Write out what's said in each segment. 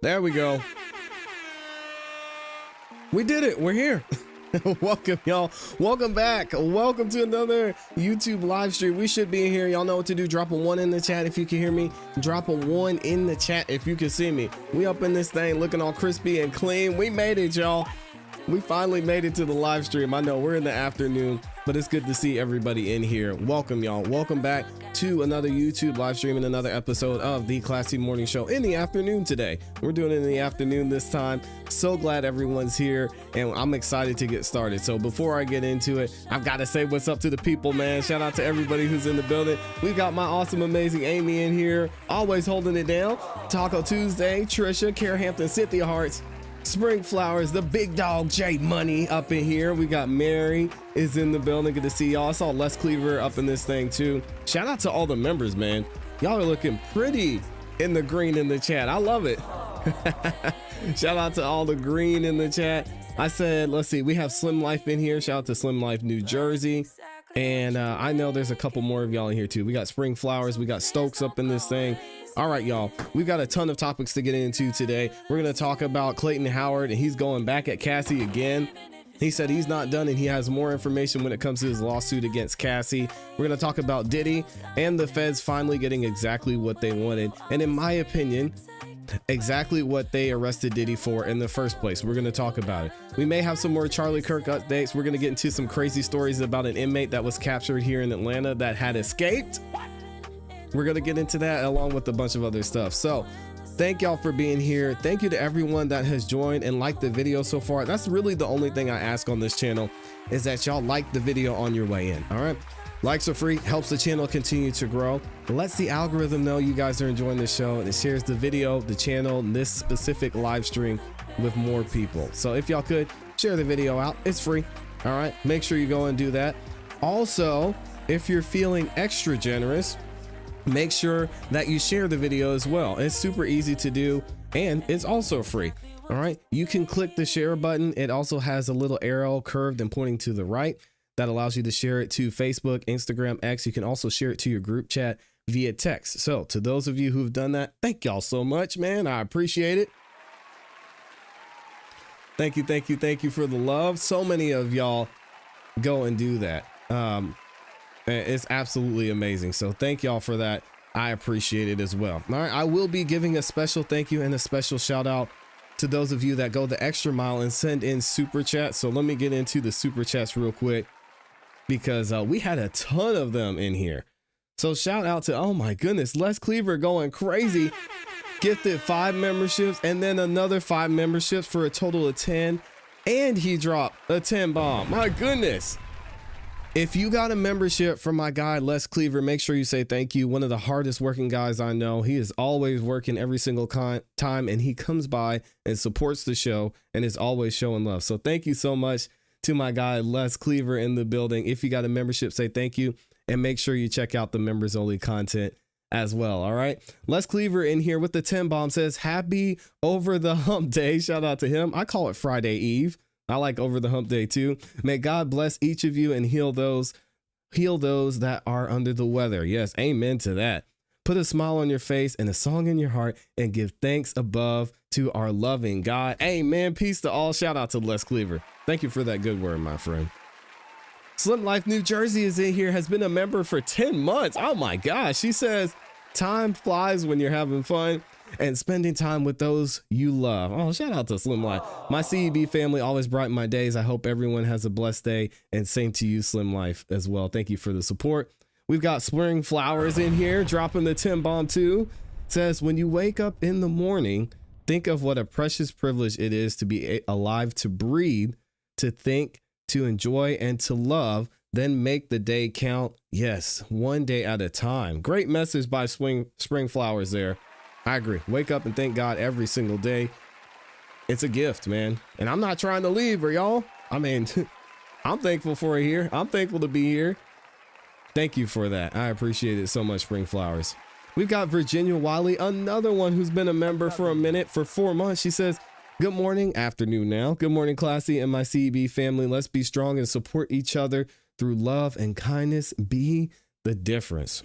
There we go. We did it. We're here. Welcome, y'all. Welcome back. Welcome to another YouTube live stream. We should be in here. Y'all know what to do. Drop a 1 in the chat if you can hear me. Drop a 1 in the chat if you can see me. We up in this thing looking all crispy and clean. We made it, y'all. We finally made it to the live stream. I know we're in the afternoon, but it's good to see everybody in here. Welcome, y'all. Welcome back to another YouTube live stream and another episode of the ClassE Morning Show in the afternoon today. We're doing it in the afternoon this time. So glad everyone's here, and I'm excited to get started. So before I get into it, I've got to say what's up to the people, man. Shout out to everybody who's in the building. We've got my awesome, amazing Amy in here, always holding it down. Taco Tuesday, Trisha, Cara Hampton, Cynthia Hearts, Spring Flowers, the big dog J Money up in here. We got Mary is in the building. Good to see y'all. I saw Les Cleaver up in this thing too. Shout out to all the members, man. Y'all are looking pretty in the green in the chat. I love it. Shout out to all the green in the chat. I said, let's see, we have Slim Life in here. Shout out to Slim Life New Jersey. And I know there's a couple more of y'all in here too. We got Spring Flowers. We got Stokes up in this thing. All right, y'all, we've got a ton of topics to get into today. We're going to talk about Clayton Howard, and he's going back at Cassie again. He said he's not done and he has more information when it comes to his lawsuit against Cassie. We're going to talk about Diddy and the feds finally getting exactly what they wanted. And in my opinion, exactly what they arrested Diddy for in the first place. We're going to talk about it. We may have some more Charlie Kirk updates. We're going to get into some crazy stories about an inmate that was captured here in Atlanta that had escaped. We're going to get into that along with a bunch of other stuff. So thank y'all for being here. Thank you to everyone that has joined and liked the video so far. That's really the only thing I ask on this channel is that y'all like the video on your way in. All right. Likes are free, helps the channel continue to grow. It lets the algorithm know you guys are enjoying the show, and it shares the video, the channel, and this specific live stream with more people. So if y'all could share the video out, it's free. All right. Make sure you go and do that. Also, if you're feeling extra generous, make sure that you share the video as well. It's super easy to do and it's also free. All right. You can click the share button. It also has a little arrow curved and pointing to the right that allows you to share it to Facebook, Instagram, X. You can also share it to your group chat via text. So to those of you who've done that, thank y'all so much, man. I appreciate it. Thank you. Thank you. Thank you for the love. So many of y'all go and do that. It's absolutely amazing. So thank y'all for that. I appreciate it as well. All right. I will be giving a special thank you and a special shout out to those of you that go the extra mile and send in super chats. So let me get into the super chats real quick because we had a ton of them in here. So shout out to, oh my goodness, Les Cleaver going crazy. Gifted 5 memberships and then another 5 memberships for a total of 10. And he dropped a 10 bomb. My goodness. If you got a membership from my guy, Les Cleaver, make sure you say thank you. One of the hardest working guys I know. He is always working every single time, and he comes by and supports the show and is always showing love. So thank you so much to my guy, Les Cleaver in the building. If you got a membership, say thank you and make sure you check out the members only content as well. All right. Les Cleaver in here with the 10 bomb says happy over the hump day. Shout out to him. I call it Friday Eve. I like over the hump day too. May God bless each of you and heal those that are under the weather. Yes, amen to that. Put a smile on your face and a song in your heart and give thanks above to our loving God. Amen. Peace to all. Shout out to Les Cleaver. Thank you for that good word, my friend. Slim Life New Jersey is in here, has been a member for 10 months. Oh my gosh. She says time flies when you're having fun and spending time with those you love. Oh, shout out to Slim Life. My CEB family always brighten my days. I hope everyone has a blessed day, and same to you, Slim Life, as well. Thank you for the support. We've got Spring Flowers in here, dropping the 10 bomb too. Says, when you wake up in the morning, think of what a precious privilege it is to be alive, to breathe, to think, to enjoy, and to love. Then make the day count. Yes, one day at a time. Great message by Spring Flowers there. I agree. Wake up and thank God every single day. It's a gift, man. And I'm not trying to leave, or y'all. I mean, I'm thankful for it here. I'm thankful to be here. Thank you for that. I appreciate it so much, Spring Flowers. We've got Virginia Wiley, another one who's been a member for a minute, for 4 months. She says, good morning, afternoon now. Good morning, ClassE and my CEB family. Let's be strong and support each other through love and kindness. Be the difference.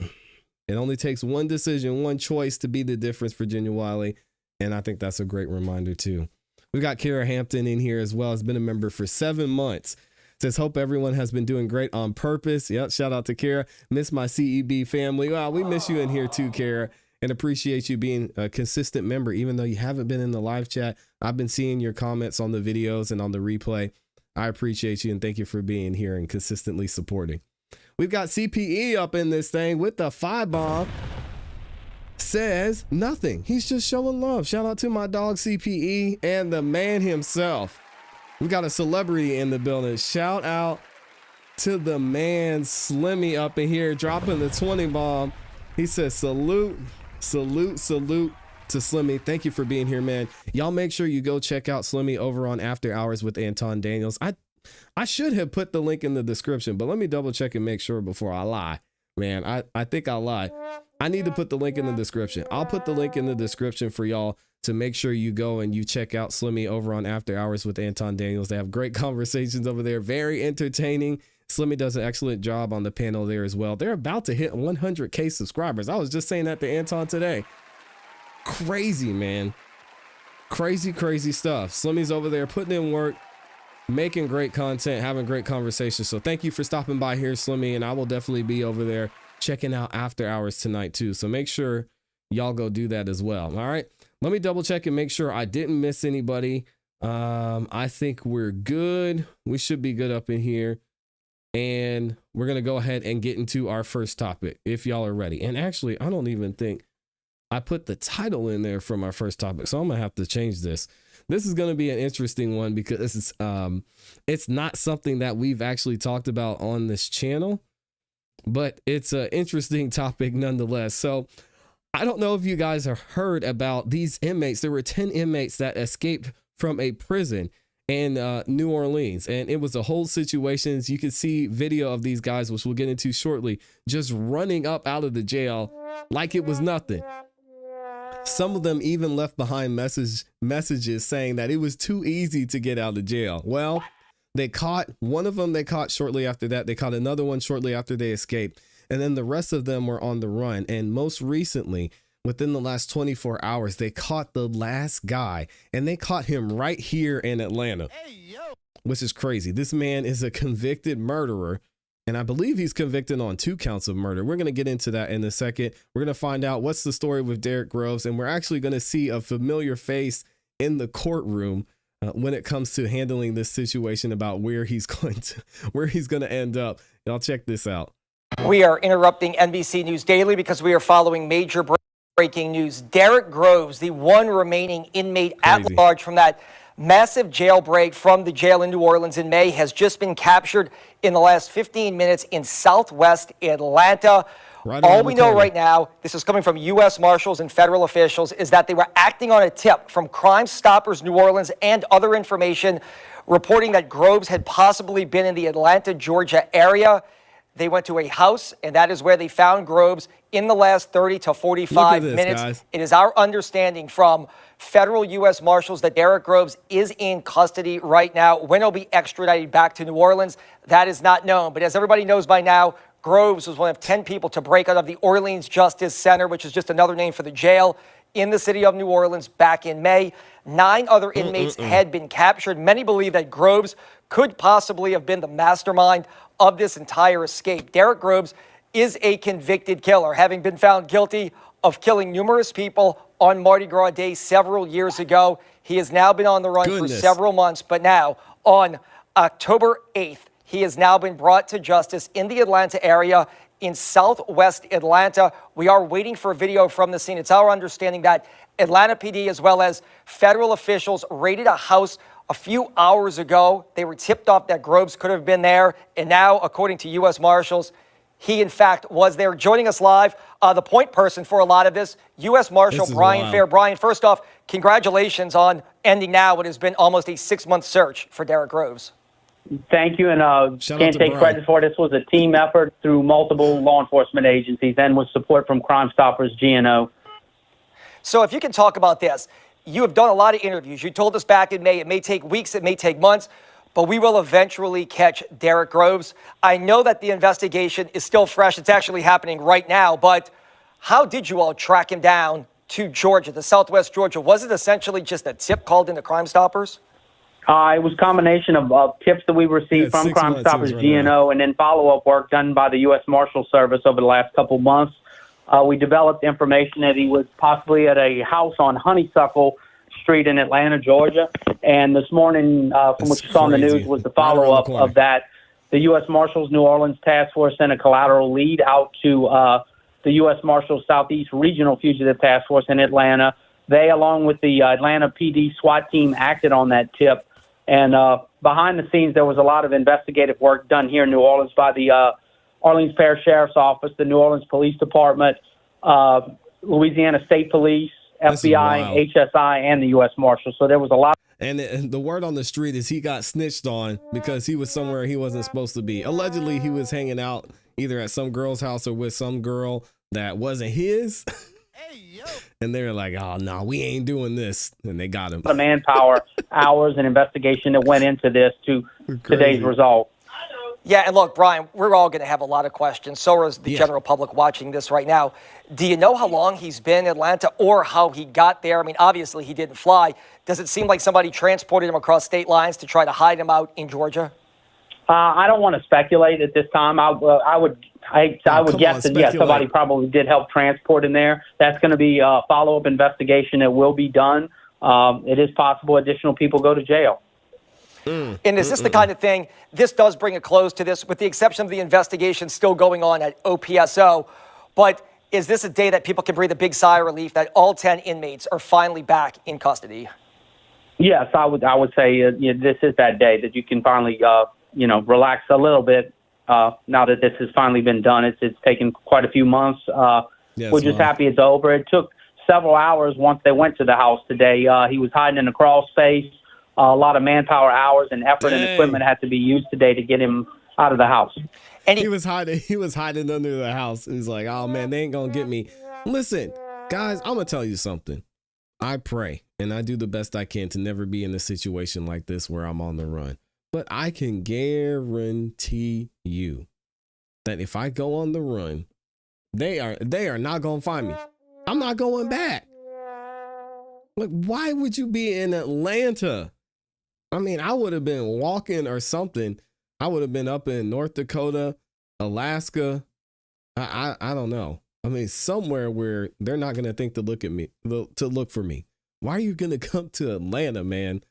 It only takes one decision, one choice to be the difference, Virginia Wiley. And I think that's a great reminder too. We got Kara Hampton in here as well. Has been a member for 7 months. Says, hope everyone has been doing great on purpose. Yep. Shout out to Kara. Miss my CEB family. Wow, we miss you in here too, Kara, and appreciate you being a consistent member. Even though you haven't been in the live chat, I've been seeing your comments on the videos and on the replay. I appreciate you and thank you for being here and consistently supporting. We've got CPE up in this thing with the 5-bomb. Says nothing. He's just showing love. Shout out to my dog CPE and the man himself. We got a celebrity in the building. Shout out to the man Slimmy up in here dropping the 20 bomb. He says salute, salute, salute to Slimmy. Thank you for being here, man. Y'all make sure you go check out Slimmy over on After Hours with Anton Daniels. I should have put the link in the description, but let me double check and make sure before I lie. Man, I think I lied. I need to put the link in the description. I'll put the link in the description for y'all to make sure you go and you check out Slimmy over on After Hours with Anton Daniels. They have great conversations over there. Very entertaining. Slimmy does an excellent job on the panel there as well. They're about to hit 100K subscribers. I was just saying that to Anton today. Crazy, man. Crazy, crazy stuff. Slimmy's over there putting in work, making great content, having great conversations. So thank you for stopping by here, Slimmy, and I will definitely be over there checking out After Hours tonight too. So make sure y'all go do that as well. All right. Let me double check and make sure I didn't miss anybody. I think we're good. We should be good up in here. And we're going to go ahead and get into our first topic if y'all are ready. And actually, I don't even think I put the title in there from our first topic. So I'm going to have to change this. This is going to be an interesting one because it's not something that we've actually talked about on this channel, but it's an interesting topic nonetheless. So I don't know if you guys have heard about these inmates. There were 10 inmates that escaped from a prison in New Orleans, and it was a whole situation. You can see video of these guys, which we'll get into shortly, just running up out of the jail like it was nothing. Some of them even left behind messages saying that it was too easy to get out of jail. Well, they caught one of them. They caught shortly after that. They caught another one shortly after they escaped. And then the rest of them were on the run. And most recently, within the last 24 hours, they caught the last guy, and they caught him right here in Atlanta, which is crazy. This man is a convicted murderer, and I believe he's convicted on 2 counts of murder. We're going to get into that in a second. We're going to find out what's the story with Derrick Groves, and we're actually going to see a familiar face in the courtroom when it comes to handling this situation about where he's going to end up. Y'all check this out. We are interrupting NBC News Daily because we are following major breaking news. Derrick Groves, the one remaining inmate at large from that massive jailbreak from the jail in New Orleans in May, has just been captured in the last 15 minutes in Southwest Atlanta. All we know right now, this is coming from U.S. Marshals and federal officials, is that they were acting on a tip from Crime Stoppers New Orleans and other information reporting that Groves had possibly been in the Atlanta, Georgia area. They went to a house, and that is where they found Groves in the last 30 to 45 minutes. Guys. It is our understanding from federal U.S. Marshals that Derrick Groves is in custody right now. When he'll be extradited back to New Orleans, that is not known. But as everybody knows by now, Groves was one of 10 people to break out of the Orleans Justice Center, which is just another name for the jail in the city of New Orleans back in May. 9 other inmates had been captured. Many believe that Groves could possibly have been the mastermind of this entire escape. Derrick Groves is a convicted killer, having been found guilty of killing numerous people on Mardi Gras Day several years ago. He has now been on the run for several months, but now on October 8th, he has now been brought to justice in the Atlanta area in Southwest Atlanta. We are waiting for a video from the scene. It's our understanding that Atlanta PD as well as federal officials raided a house a few hours ago. They were tipped off that Groves could have been there. And now, according to U.S. Marshals, he, in fact, was there. Joining us live, the point person for a lot of this, U.S. Marshal Brian Fair. Brian, first off, congratulations on ending now what has been almost a 6-month search for Derrick Groves. Thank you, and can't take credit for it. This was a team effort through multiple law enforcement agencies and with support from Crime Stoppers, GNO. So if you can talk about this, you have done a lot of interviews. You told us back in May, it may take weeks, it may take months, but we will eventually catch Derrick Groves. I know that the investigation is still fresh. It's actually happening right now, but how did you all track him down to Georgia, to Southwest Georgia. Was it essentially just a tip called into Crime Stoppers? It was a combination of tips that we received from Crime Stoppers, GNO, and then follow-up work done by the U.S. Marshal Service over the last couple months. We developed information that he was possibly at a house on Honeysuckle Street in Atlanta, Georgia. And this morning, from what you saw in the news, was the follow-up of that. The U.S. Marshals New Orleans Task Force sent a collateral lead out to the U.S. Marshals Southeast Regional Fugitive Task Force in Atlanta. They, along with the Atlanta PD SWAT team, acted on that tip. And behind the scenes, there was a lot of investigative work done here in New Orleans by the Orleans Parish Sheriff's Office, the New Orleans Police Department, Louisiana State Police, FBI, HSI, and the U.S. Marshals. So there was a lot. And the word on the street is he got snitched on because he was somewhere he wasn't supposed to be. Allegedly, he was hanging out either at some girl's house or with some girl that wasn't his. And they're like, oh, no, we ain't doing this. And they got him. The manpower, hours, and investigation that went into this to today's result. Yeah, and look, Brian, we're all going to have a lot of questions. So is the general public watching this right now. Do you know how long he's been in Atlanta or how he got there? I mean, obviously he didn't fly. Does it seem like somebody transported him across state lines to try to hide him out in Georgia? I don't want to speculate at this time. I would guess that, yes, somebody probably did help transport him there. That's going to be a follow-up investigation that will be done. It is possible additional people go to jail. And is this the kind of thing, this does bring a close to this, with the exception of the investigation still going on at OPSO, but is this a day that people can breathe a big sigh of relief that all 10 inmates are finally back in custody? Yes, I would say this is that day that you can finally, relax a little bit now that this has finally been done. It's taken quite a few months. We're just happy it's over. It took several hours once they went to the house today. He was hiding in a crawl space. A lot of manpower hours and effort and equipment had to be used today to get him out of the house. And he was hiding under the house. He's like, oh man, they ain't gonna get me. Listen, guys, I'm gonna tell you something. I pray and I do the best I can to never be in a situation like this where I'm on the run. But I can guarantee you that if I go on the run, they are not gonna find me. I'm not going back. Like, why would you be in Atlanta? I mean, I would have been walking or something. I would have been up in North Dakota, Alaska. I don't know. I mean, somewhere where they're not going to think to look at me, to look for me. Why are you going to come to Atlanta, man?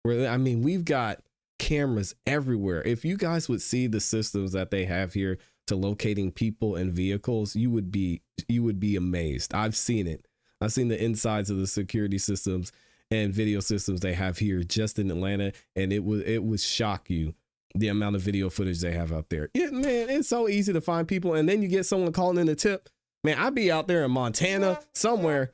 Where, I mean, we've got cameras everywhere. If you guys would see the systems that they have here to locating people and vehicles, you would be amazed. I've seen it. I've seen the insides of the security systems and video systems they have here just in Atlanta, and it would shock you the amount of video footage they have out there. Yeah, man, it's so easy to find people, and then you get someone calling in a tip. Man, I'd be out there in Montana somewhere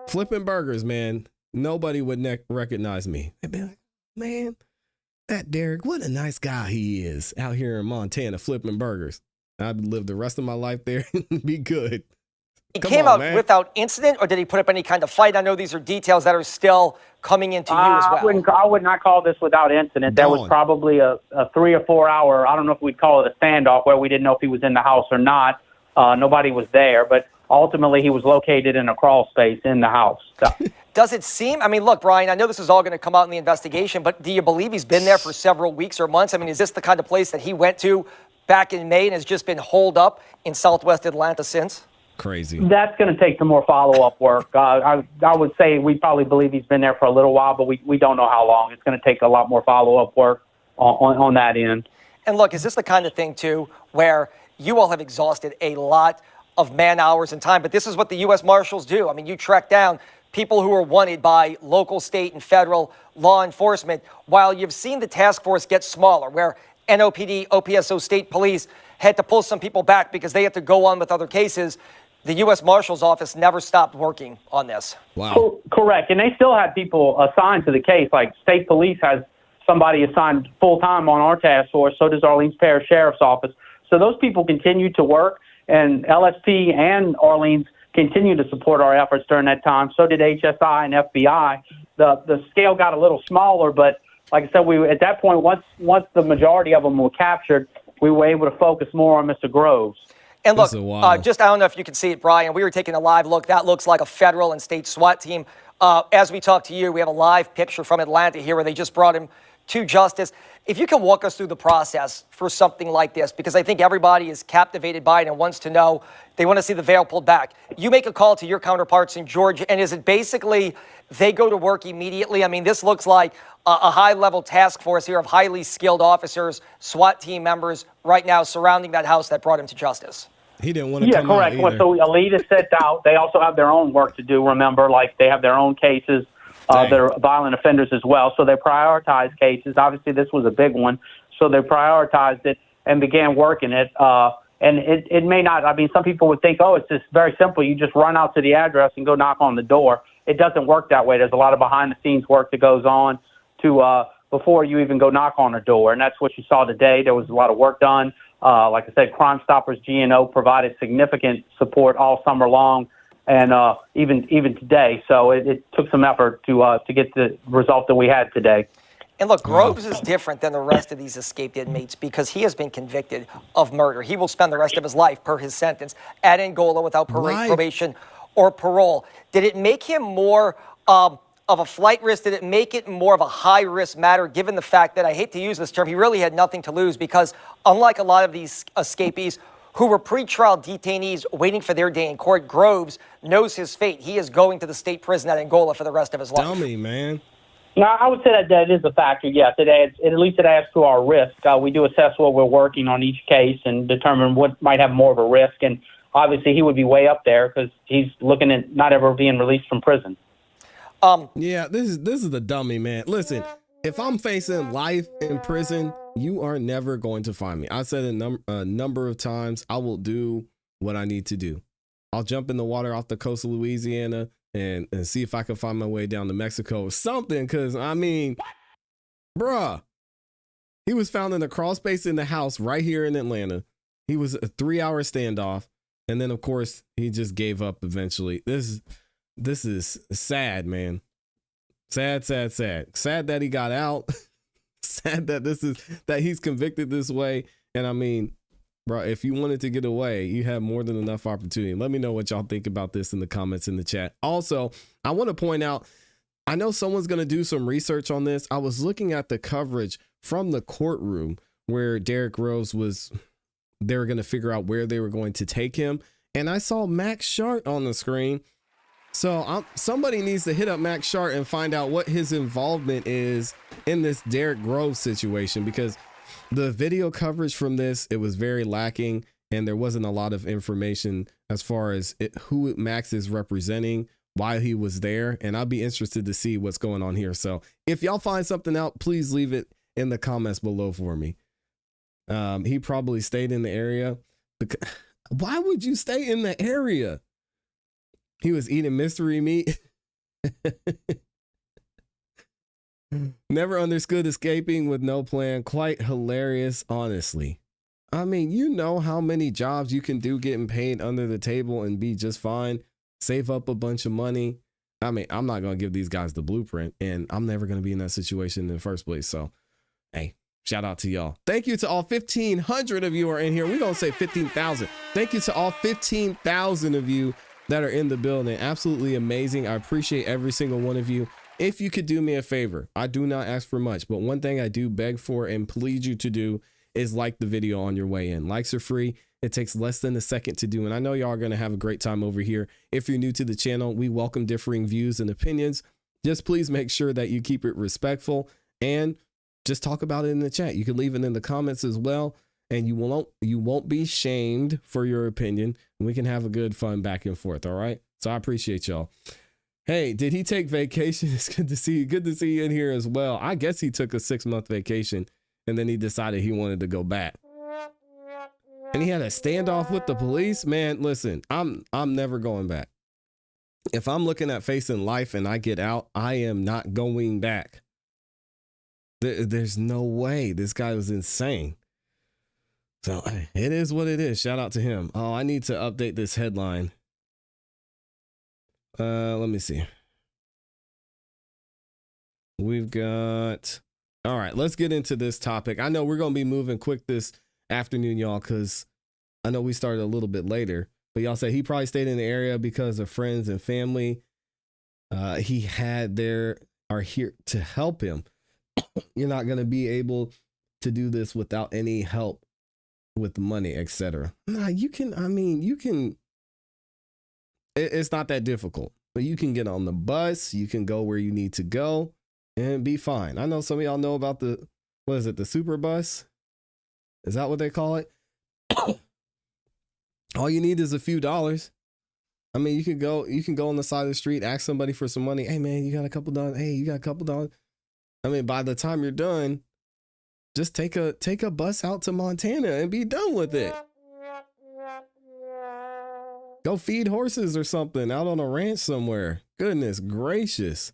flipping burgers, man. Nobody would recognize me. They'd be like, man, that Derek, what a nice guy he is out here in Montana flipping burgers. I'd live the rest of my life there and be good. He came out without incident, or did he put up any kind of fight? I know these are details that are still coming into you as well. I would not call this without incident. That was probably a 3 or 4 hour, I don't know if we'd call it a standoff, where we didn't know if he was in the house or not. Nobody was there, but ultimately he was located in a crawl space in the house. So. Does it seem, I mean, look, Brian, I know this is all going to come out in the investigation, but do you believe he's been there for several weeks or months? I mean, is this the kind of place that he went to back in May and has just been holed up in Southwest Atlanta since? Crazy. That's going to take some more follow-up work. I would say we probably believe he's been there for a little while, but we don't know how long. It's going to take a lot more follow-up work on that end. And look, is this the kind of thing, too, where you all have exhausted a lot of man hours and time, but this is what the U.S. Marshals do. I mean, you track down people who are wanted by local, state, and federal law enforcement, while you've seen the task force get smaller, where NOPD, OPSO, state police had to pull some people back because they had to go on with other cases. The U.S. Marshal's Office never stopped working on this. Wow. Correct. And they still had people assigned to the case. Like state police has somebody assigned full-time on our task force. So does Orleans Parish Sheriff's Office. So those people continue to work, and LSP and Orleans continue to support our efforts during that time. So did HSI and FBI. The scale got a little smaller, but like I said, we at that point, once the majority of them were captured, we were able to focus more on Mr. Groves. And look, just I don't know if you can see it, Brian. We were taking a live look. That looks like a federal and state SWAT team. As we talk to you, we have a live picture from Atlanta here where they just brought him to justice. If you can walk us through the process for something like this, because I think everybody is captivated by it and wants to know, they want to see the veil pulled back. You make a call to your counterparts in Georgia, and is it basically they go to work immediately? I mean, this looks like a high-level task force here of highly skilled officers, SWAT team members right now surrounding that house that brought him to justice. He didn't want to come out either. So Elite is set out. They also have their own work to do, remember, like they have their own cases. They're violent offenders as well. So they prioritize cases. Obviously, this was a big one. So they prioritized it and began working it. And it may not, I mean, some people would think, oh, it's just very simple. You just run out to the address and go knock on the door. It doesn't work that way. There's a lot of behind-the-scenes work that goes on to before you even go knock on a door. And that's what you saw today. There was a lot of work done. Like I said, Crime Stoppers GNO provided significant support all summer long. And even today, so it took some effort to get the result that we had today. And look, Groves is different than the rest of these escaped inmates because he has been convicted of murder. He will spend the rest of his life, per his sentence, at Angola without probation or parole. Did it make him more of a flight risk? Did it make it more of a high-risk matter, given the fact that, I hate to use this term, he really had nothing to lose because, unlike a lot of these escapees who were pretrial detainees waiting for their day in court, Groves knows his fate. He is going to the state prison at Angola for the rest of his life. Dummy, man. No, I would say that is a factor, yes. At least it adds to our risk. We do assess what we're working on each case and determine what might have more of a risk. And obviously he would be way up there because he's looking at not ever being released from prison. Yeah, this is the dummy, man. Listen, if I'm facing life in prison, you are never going to find me. I said a number of times, I will do what I need to do. I'll jump in the water off the coast of Louisiana and see if I can find my way down to Mexico or something. Because, I mean, bruh, he was found in a crawl space in the house right here in Atlanta. He was a 3-hour standoff. And then, of course, he just gave up eventually. This is sad, man. Sad, sad, sad. Sad that he got out. Sad that he's convicted this way. And I mean, bro, if you wanted to get away, you have more than enough opportunity. Let me know what y'all think about this in the comments in the chat. Also, I want to point out, I know someone's going to do some research on this. I was looking at the coverage from the courtroom where Derrick Groves they were going to figure out where they were going to take him. And I saw Max Shart on the screen. So somebody needs to hit up Max Shart and find out what his involvement is in this Derrick Groves situation, because the video coverage from this, it was very lacking and there wasn't a lot of information as far as who Max is representing, why he was there. And I'll be interested to see what's going on here. So if y'all find something out, please leave it in the comments below for me. He probably stayed in the area. Why would you stay in the area? He was eating mystery meat. Never understood escaping with no plan. Quite hilarious, honestly. I mean, you know how many jobs you can do getting paid under the table and be just fine. Save up a bunch of money. I mean, I'm not going to give these guys the blueprint, and I'm never going to be in that situation in the first place. So, hey, shout out to y'all. Thank you to all 1,500 of you are in here. We're going to say 15,000. Thank you to all 15,000 of you that are in the building. Absolutely amazing. I appreciate every single one of you. If you could do me a favor, I do not ask for much, but one thing I do beg for and plead you to do is like the video on your way in. Likes are free. It takes less than a second to do. And I know y'all are going to have a great time over here. If you're new to the channel, we welcome differing views and opinions. Just please make sure that you keep it respectful and just talk about it in the chat. You can leave it in the comments as well. And you won't be shamed for your opinion. We can have a good fun back and forth. All right. So I appreciate y'all. Hey, did he take vacation? It's good to see you. Good to see you in here as well. I guess he took a 6-month vacation and then he decided he wanted to go back. And he had a standoff with the police. Man, listen, I'm never going back. If I'm looking at facing life and I get out, I am not going back. There's no way. This guy was insane. So it is what it is. Shout out to him. Oh, I need to update this headline. Let me see. We've got, all right, let's get into this topic. I know we're going to be moving quick this afternoon, y'all, because I know we started a little bit later, but y'all said he probably stayed in the area because of friends and family he had there are here to help him. You're not going to be able to do this without any help with money, etc. Nah, you can, it's not that difficult, but you can get on the bus, you can go where you need to go and be fine. I know some of y'all know about the super bus? Is that what they call it? All you need is a few dollars. I mean, you can go on the side of the street, ask somebody for some money. Hey man, you got a couple dollars? Hey, you got a couple dollars? I mean, by the time you're done, just take a bus out to Montana and be done with it. Go feed horses or something out on a ranch somewhere. Goodness gracious.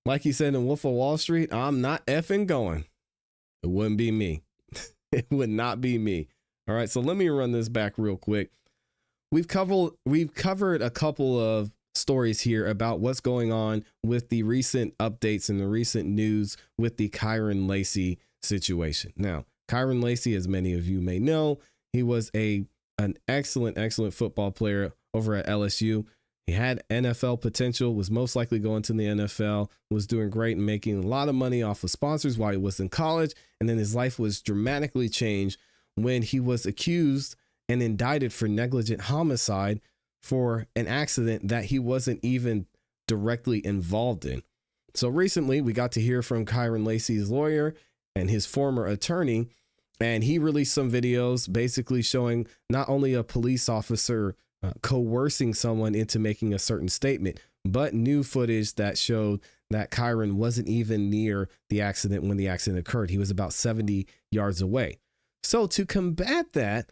Like he said in Wolf of Wall Street, I'm not effing going. It wouldn't be me. It would not be me. All right, so let me run this back real quick. We've covered a couple of stories here about what's going on with the recent updates and the recent news with the Kyren Lacy situation. Now, Kyren Lacy, as many of you may know, he was an excellent football player over at LSU. He had NFL potential, was most likely going to the NFL, was doing great and making a lot of money off of sponsors while he was in college. And then his life was dramatically changed when he was accused and indicted for negligent homicide for an accident that he wasn't even directly involved in. So recently we got to hear from Kyren Lacy's lawyer and his former attorney, and he released some videos basically showing not only a police officer coercing someone into making a certain statement, but new footage that showed that Kyren wasn't even near the accident when the accident occurred. He was about 70 yards away. So to combat that,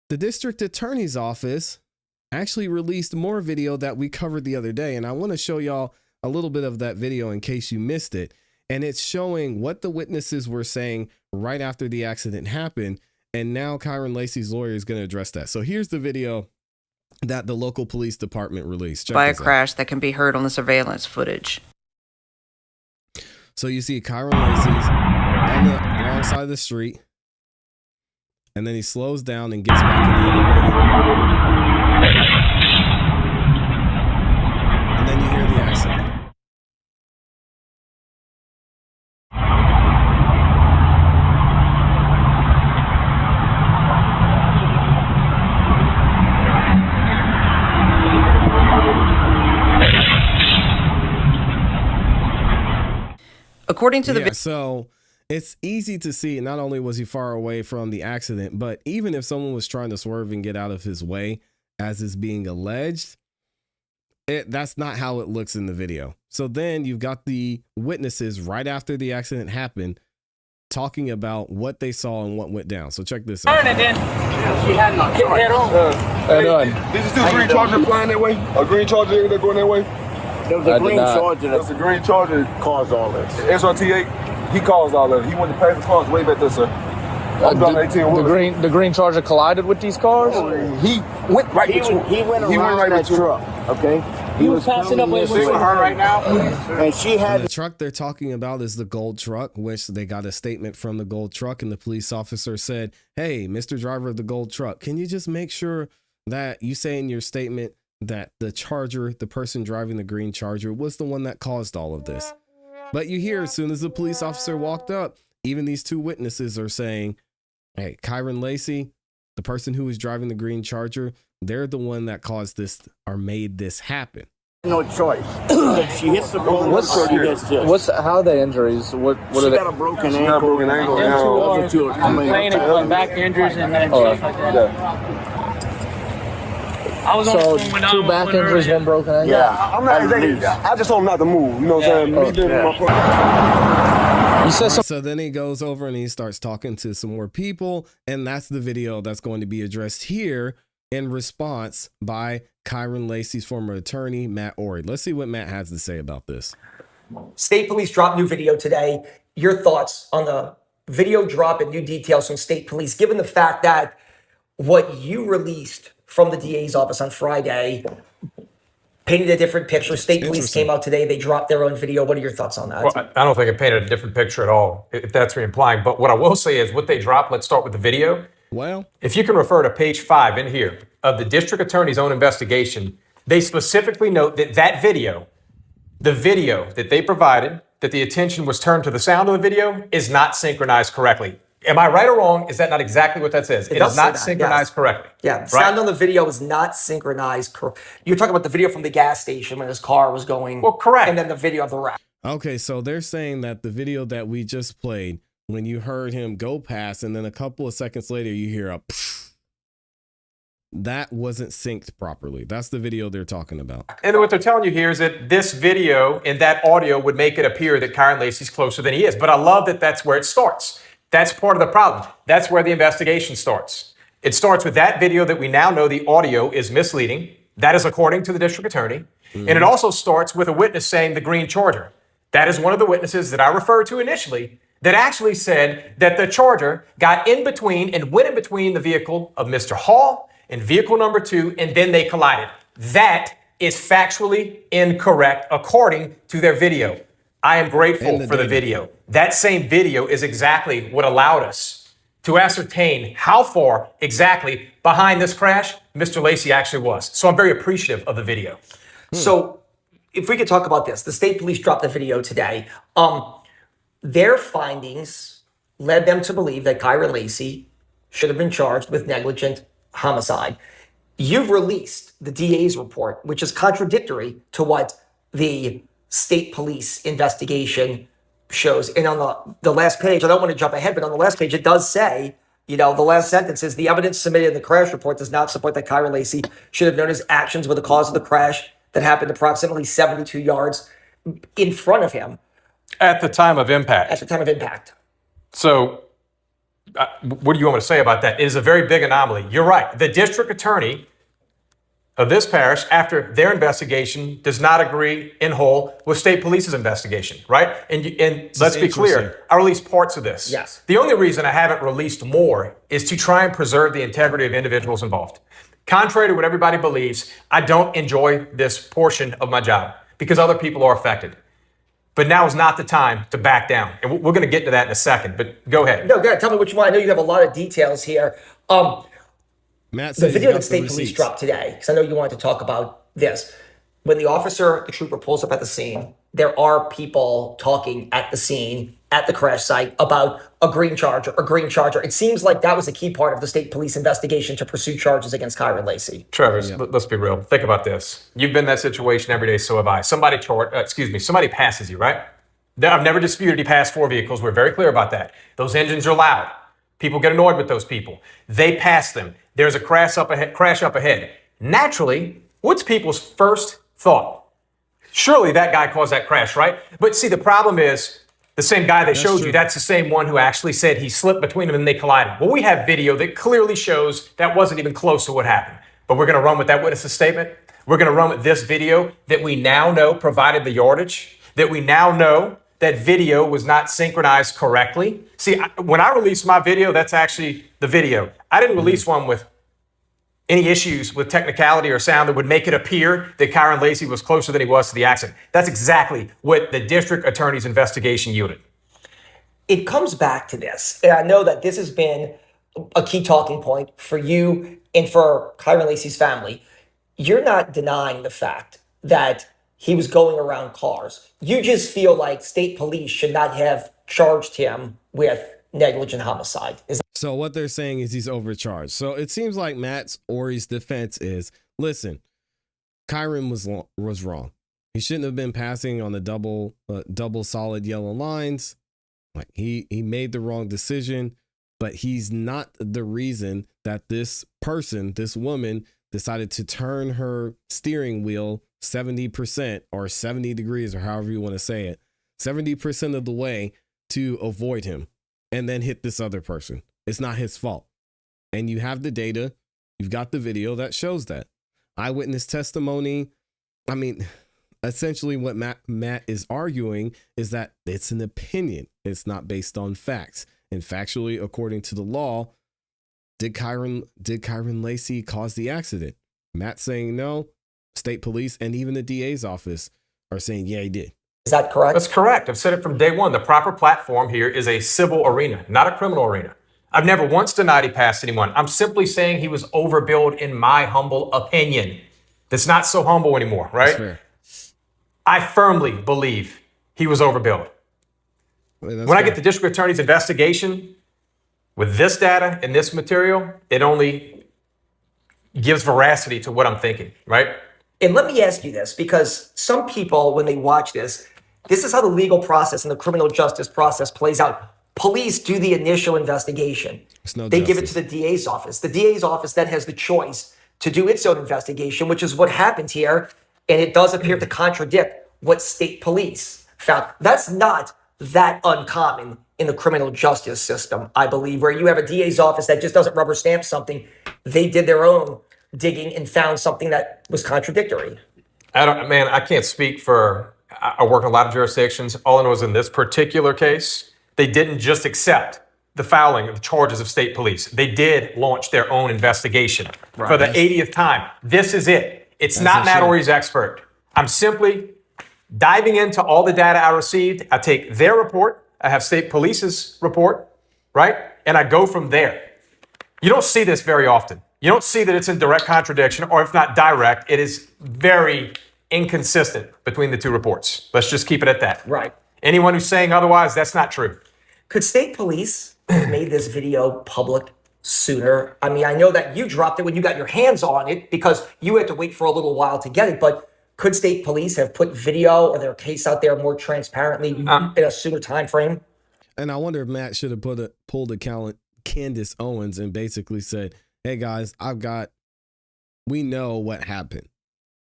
the district attorney's office actually released more video that we covered the other day. And I want to show y'all a little bit of that video in case you missed it. And it's showing what the witnesses were saying right after the accident happened. And now Kyren Lacy's lawyer is going to address that. So here's the video that the local police department released. By a crash that can be heard on the surveillance footage. So you see Kyren Lacy's on the wrong side of the street. And then he slows down and gets back in the other lane. And then you hear the accident. According to the so it's easy to see, not only was he far away from the accident, but even if someone was trying to swerve and get out of his way, as is being alleged, that's not how it looks in the video. So then you've got the witnesses right after the accident happened talking about what they saw and what went down. So check this out. She had not hit head on. Did you see a green Charger flying that way? A green Charger going that way? There was a green Charger. There was a green Charger caused all this. SRT8, he caused all that. He went to pass the cars way back there, sir. The green Charger collided with these cars? He went right between. He went around that truck, okay? He was passing up with her right now. And she had... And the truck they're talking about is the gold truck, which they got a statement from the gold truck, and the police officer said, hey, Mr. Driver of the gold truck, can you just make sure that you say in your statement that the Charger, the person driving the green Charger, was the one that caused all of this? But you hear, as soon as the police officer walked up, even these two witnesses are saying, hey, Kyren Lacy, the person who was driving the green Charger, they're the one that caused this or made this happen. No choice. She hits the road. How are the injuries? What she are they? got a broken ankle. Complaining back injuries and then stuff like that. Yeah. I was on the phone when 2 back injuries, 1 broken ankle. Yeah, I just told him not to move. You know what I'm saying? You said something. So then he goes over and he starts talking to some more people, and that's the video that's going to be addressed here in response by Kyren Lacy's former attorney, Matt Orey. Let's see what Matt has to say about this. State Police dropped new video today. Your thoughts on the video drop and new details from State Police, given the fact that what you released from the DA's office on Friday painted a different picture. State Police came out today. They dropped their own video. What are your thoughts on that? Well, I don't think it painted a different picture at all, if that's what you're implying. But what I will say is what they dropped, let's start with the video. Well, if you can refer to page 5 in here of the district attorney's own investigation, they specifically note that that video, the video that they provided, that the attention was turned to the sound of the video, is not synchronized correctly. Am I right or wrong? Is that not exactly what that says? It is not synchronized correctly. Yeah, sound on the video is not synchronized. You're talking about the video from the gas station when his car was going. Well, correct. And then the video of the wreck. Okay, so they're saying that the video that we just played, when you heard him go past and then a couple of seconds later you hear a pfft, that wasn't synced properly. That's the video they're talking about. And what they're telling you here is that this video and that audio would make it appear that Kyron Lacy's closer than he is. But I love that that's where it starts. That's part of the problem. That's where the investigation starts. It starts with that video that we now know the audio is misleading. That is according to the district attorney. And it also starts with a witness saying the green Charger. That is one of the witnesses that I referred to initially that actually said that the Charger got in between and went in between the vehicle of Mr. Hall and vehicle number 2, and then they collided. That is factually incorrect according to their video. I am grateful for the video. That same video is exactly what allowed us to ascertain how far exactly behind this crash Mr. Lacy actually was. So I'm very appreciative of the video. So if we could talk about this, the state police dropped the video today. Their findings led them to believe that Kyron Lacy should have been charged with negligent homicide. You've released the DA's report, which is contradictory to what the state police investigation shows. And on the last page, I don't want to jump ahead, but on the last page, it does say, the last sentence is, the evidence submitted in the crash report does not support that Kyron Lacy should have known his actions were the cause of the crash that happened approximately 72 yards in front of him. At the time of impact. At the time of impact. So what do you want me to say about that? It is a very big anomaly. You're right. The district attorney of this parish, after their investigation, does not agree in whole with state police's investigation, right? And let's be clear, I released parts of this. Yes. The only reason I haven't released more is to try and preserve the integrity of individuals involved. Contrary to what everybody believes, I don't enjoy this portion of my job because other people are affected. But now is not the time to back down. And we're going to get to that in a second, but go ahead. No, go ahead. Tell me what you want. I know you have a lot of details here. Matt, the video that state police dropped today, because I know you wanted to talk about this. When the trooper pulls up at the scene, there are people talking at the scene, at the crash site, about a green Charger. It seems like that was a key part of the state police investigation to pursue charges against Kyron Lacy. Trevor, let's be real. Think about this. You've been in that situation every day, so have I. Somebody passes you, right? I've never disputed he passed 4 vehicles. We're very clear about that. Those engines are loud. People get annoyed with those people. They pass them. There's a crash up ahead. Naturally, what's people's first thought? Surely that guy caused that crash, right? But see, the problem is the same guy they showed you, that's the same one who actually said he slipped between them and they collided. Well, we have video that clearly shows that wasn't even close to what happened. But we're going to run with that witness's statement. We're going to run with this video that we now know provided the yardage, that we now know that video was not synchronized correctly. See, when I released my video, that's actually the video. I didn't release one with any issues with technicality or sound that would make it appear that Kyron Lacy was closer than he was to the accident. That's exactly what the district attorney's investigation yielded. It comes back to this, and I know that this has been a key talking point for you and for Kyron Lacy's family. You're not denying the fact that he was going around cars. You just feel like state police should not have charged him with negligent homicide. So what they're saying is he's overcharged. So it seems like Matt's Ori's defense is, listen, Kyron was wrong. He shouldn't have been passing on the double solid yellow lines. Like he made the wrong decision, but he's not the reason that this woman decided to turn her steering wheel 70% or 70 degrees or however you want to say it, 70% of the way to avoid him and then hit this other person. It's not his fault. And you have the data. You've got the video that shows that. Eyewitness testimony. I mean, essentially what Matt is arguing is that it's an opinion. It's not based on facts. And factually, according to the law, did Kyron Lacy cause the accident? Matt's saying no. State police and even the DA's office are saying, yeah, he did. Is that correct? That's correct. I've said it from day one. The proper platform here is a civil arena, not a criminal arena. I've never once denied he passed anyone. I'm simply saying he was overbilled in my humble opinion. That's not so humble anymore, right? That's fair. I firmly believe he was overbilled. When I get the district attorney's investigation with this data and this material, it only gives veracity to what I'm thinking, right? And let me ask you this, because some people, when they watch this is how the legal process and the criminal justice process plays out. Police do the initial investigation. They give it to the DA's office. The DA's office then has the choice to do its own investigation, which is what happened here. And it does appear to contradict what state police found. That's not that uncommon in the criminal justice system, I believe, where you have a DA's office that just doesn't rubber stamp something. They did their own digging and found something that was contradictory. I can't speak for, I work in a lot of jurisdictions. All I know is in this particular case, they didn't just accept the fouling of the charges of state police. They did launch their own investigation for the 80th time. This is it. It's not Matt Ory's expert. I'm simply diving into all the data I received. I take their report. I have state police's report, right? And I go from there. You don't see this very often. You don't see that it's in direct contradiction, or if not direct, it is very inconsistent between the two reports. Let's just keep it at that. Right. Anyone who's saying otherwise, that's not true. Could state police have made this video public sooner? I mean, I know that you dropped it when you got your hands on it because you had to wait for a little while to get it, but could state police have put video or their case out there more transparently in a sooner time frame? And I wonder if Matt should have pulled a Candace Owens and basically said, hey guys, we know what happened.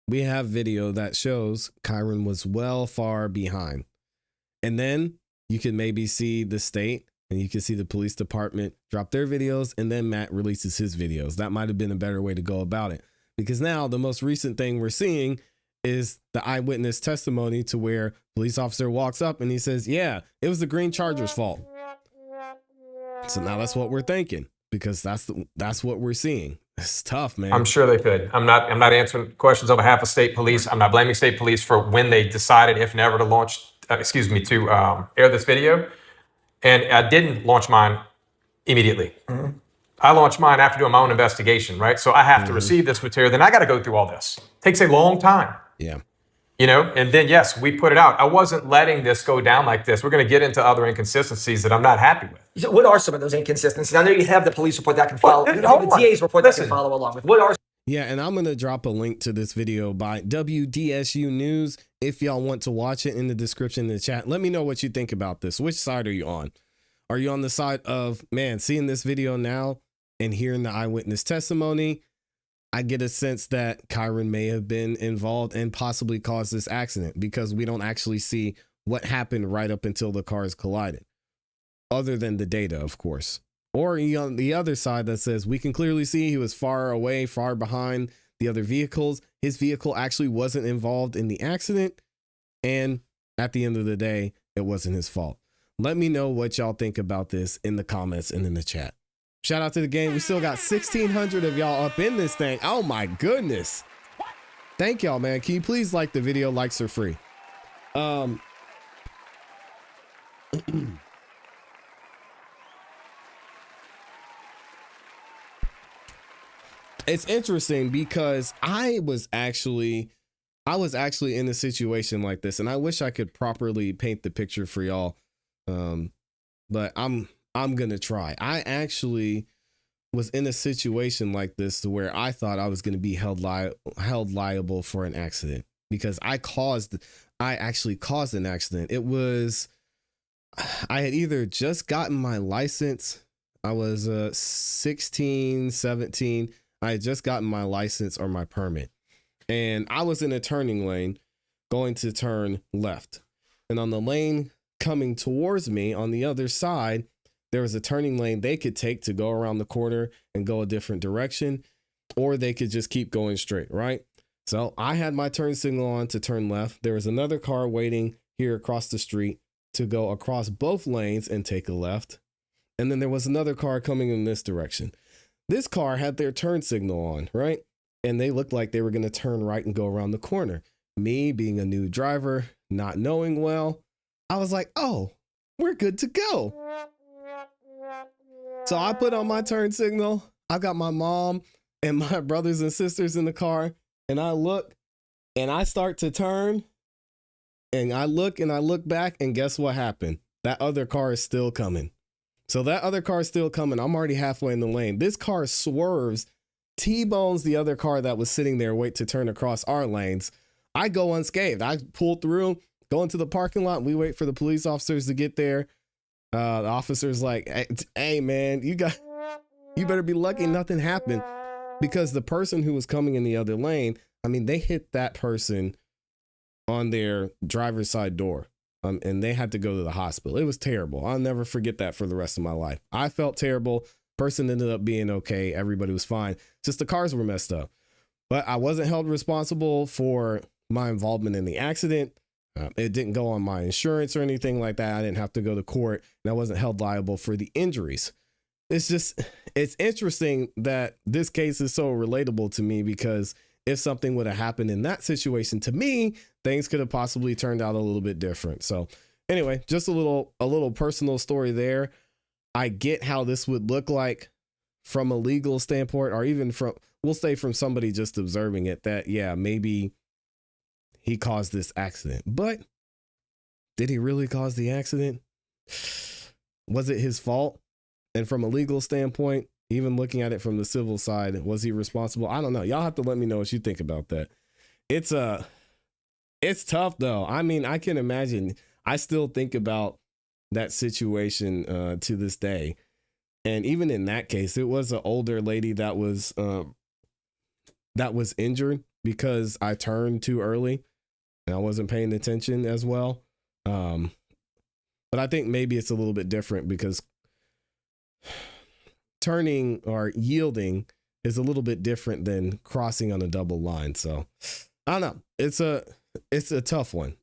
We have video that shows Kyron was far behind. And then you can maybe see the state and you can see the police department drop their videos, and then Matt releases his videos. That might have been a better way to go about it, because now the most recent thing we're seeing is the eyewitness testimony to where police officer walks up and he says, yeah, it was the Green Charger's fault. So now that's what we're thinking, because that's what we're seeing. It's tough, man. I'm sure they could. I'm not answering questions on behalf of state police. I'm not blaming state police for when they decided, if never, to launch, to air this video. And I didn't launch mine immediately. Mm-hmm. I launched mine after doing my own investigation, right? So I have to receive this material. Then I got to go through all this. It takes a long time. Yeah. And then, yes, we put it out. I wasn't letting this go down like this. We're going to get into other inconsistencies that I'm not happy with. What are some of those inconsistencies? I know you have the police report that can follow, the DA's report that can follow along with. What are? Yeah, and I'm going to drop a link to this video by WDSU News if y'all want to watch it in the description in the chat. Let me know what you think about this. Which side are you on? Are you on the side of, man, seeing this video now and hearing the eyewitness testimony, I get a sense that Kyron may have been involved and possibly caused this accident, because we don't actually see what happened right up until the cars collided, other than the data, of course. Or on the other side that says we can clearly see he was far away, far behind the other vehicles. His vehicle actually wasn't involved in the accident, and at the end of the day, it wasn't his fault. Let me know what y'all think about this in the comments and in the chat. Shout out to the game. We still got 1,600 of y'all up in this thing. Oh my goodness. Thank y'all, man. Can you please like the video? Likes are free. It's interesting because I was actually in a situation like this, and I wish I could properly paint the picture for y'all. But I'm going to try. I actually was in a situation like this to where I thought I was going to be held liable for an accident, because I actually caused an accident. I had either just gotten my license. I was 16, 17. I had just gotten my license or my permit, and I was in a turning lane going to turn left. And on the lane coming towards me on the other side, there was a turning lane they could take to go around the corner and go a different direction, or they could just keep going straight, right? So I had my turn signal on to turn left. There was another car waiting here across the street to go across both lanes and take a left. And then there was another car coming in this direction. This car had their turn signal on, right? And they looked like they were going to turn right and go around the corner. Me being a new driver, not knowing well, I was like, oh, we're good to go. So I put on my turn signal. I got my mom and my brothers and sisters in the car, and I look and I start to turn, and I look back, and guess what happened? That other car is still coming. So that other car is still coming. I'm already halfway in the lane. This car swerves, T-bones the other car that was sitting there, wait to turn across our lanes. I go unscathed. I pull through, go into the parking lot. We wait for the police officers to get there. The officer's like, hey man, you better be lucky nothing happened, because the person who was coming in the other lane, I mean, they hit that person on their driver's side door. And they had to go to the hospital. It was terrible. I'll never forget that for the rest of my life. I felt terrible. Person ended up being okay. Everybody was fine. Just the cars were messed up. But I wasn't held responsible for my involvement in the accident. It didn't go on my insurance or anything like that. I didn't have to go to court, and I wasn't held liable for the injuries. It's interesting that this case is so relatable to me, because if something would have happened in that situation to me, things could have possibly turned out a little bit different. So anyway, just a little personal story there. I get how this would look like from a legal standpoint, or even we'll say from somebody just observing it, that, yeah, maybe he caused this accident. But did he really cause the accident? Was it his fault? And from a legal standpoint, even looking at it from the civil side, was he responsible? I don't know. Y'all have to let me know what you think about that. It's tough though. I mean, I can imagine. I still think about that situation to this day. And even in that case, it was an older lady that was injured because I turned too early and I wasn't paying attention as well. But I think maybe it's a little bit different, because turning or yielding is a little bit different than crossing on a double line. So I don't know. It's a tough one.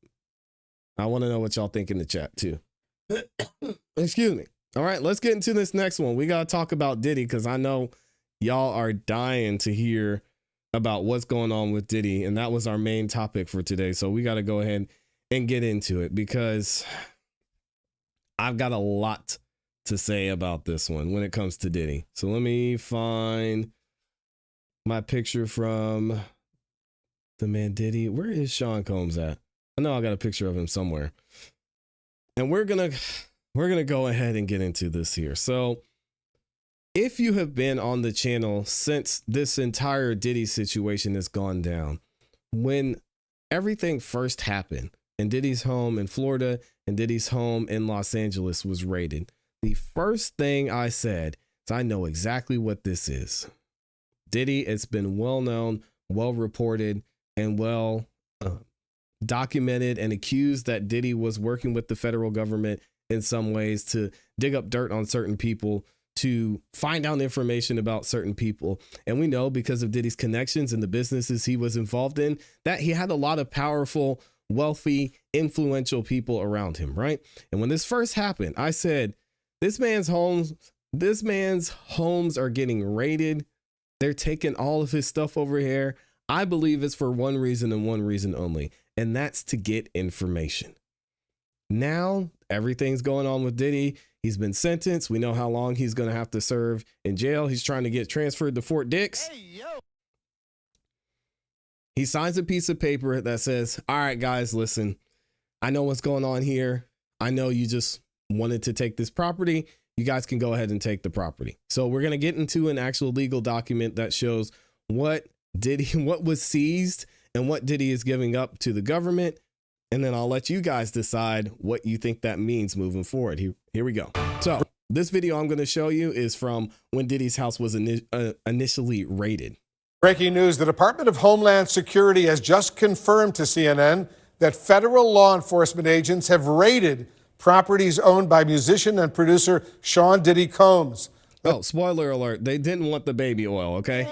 I want to know what y'all think in the chat too. Excuse me. All right, let's get into this next one. We got to talk about Diddy, because I know y'all are dying to hear about what's going on with Diddy. And that was our main topic for today. So we got to go ahead and get into it, because I've got a lot to say about this one when it comes to Diddy. So let me find my picture from the man Diddy. Where is Sean Combs at? I know I got a picture of him somewhere. And we're gonna go ahead and get into this here. So if you have been on the channel since this entire Diddy situation has gone down, when everything first happened and Diddy's home in Florida and Diddy's home in Los Angeles was raided, the first thing I said is, I know exactly what this is. Diddy, it's been well known, well reported, and well documented and accused that Diddy was working with the federal government in some ways to dig up dirt on certain people, to find out information about certain people. And we know, because of Diddy's connections and the businesses he was involved in, that he had a lot of powerful, wealthy, influential people around him, right? And when this first happened, I said, this man's homes are getting raided. They're taking all of his stuff over here. I believe it's for one reason and one reason only, and that's to get information. Now, everything's going on with Diddy. He's been sentenced. We know how long he's going to have to serve in jail. He's trying to get transferred to Fort Dix. He signs a piece of paper that says, all right, guys, listen, I know what's going on here. I know you just wanted to take this property. You guys can go ahead and take the property. So we're going to get into an actual legal document that shows what was seized and what Diddy is giving up to the government. And then I'll let you guys decide what you think that means moving forward. Here we go. So this video I'm going to show you is from when Diddy's house was initially raided. Breaking news, the Department of Homeland Security has just confirmed to CNN that federal law enforcement agents have raided properties owned by musician and producer Sean Diddy Combs. Oh, spoiler alert. They didn't want the baby oil, okay?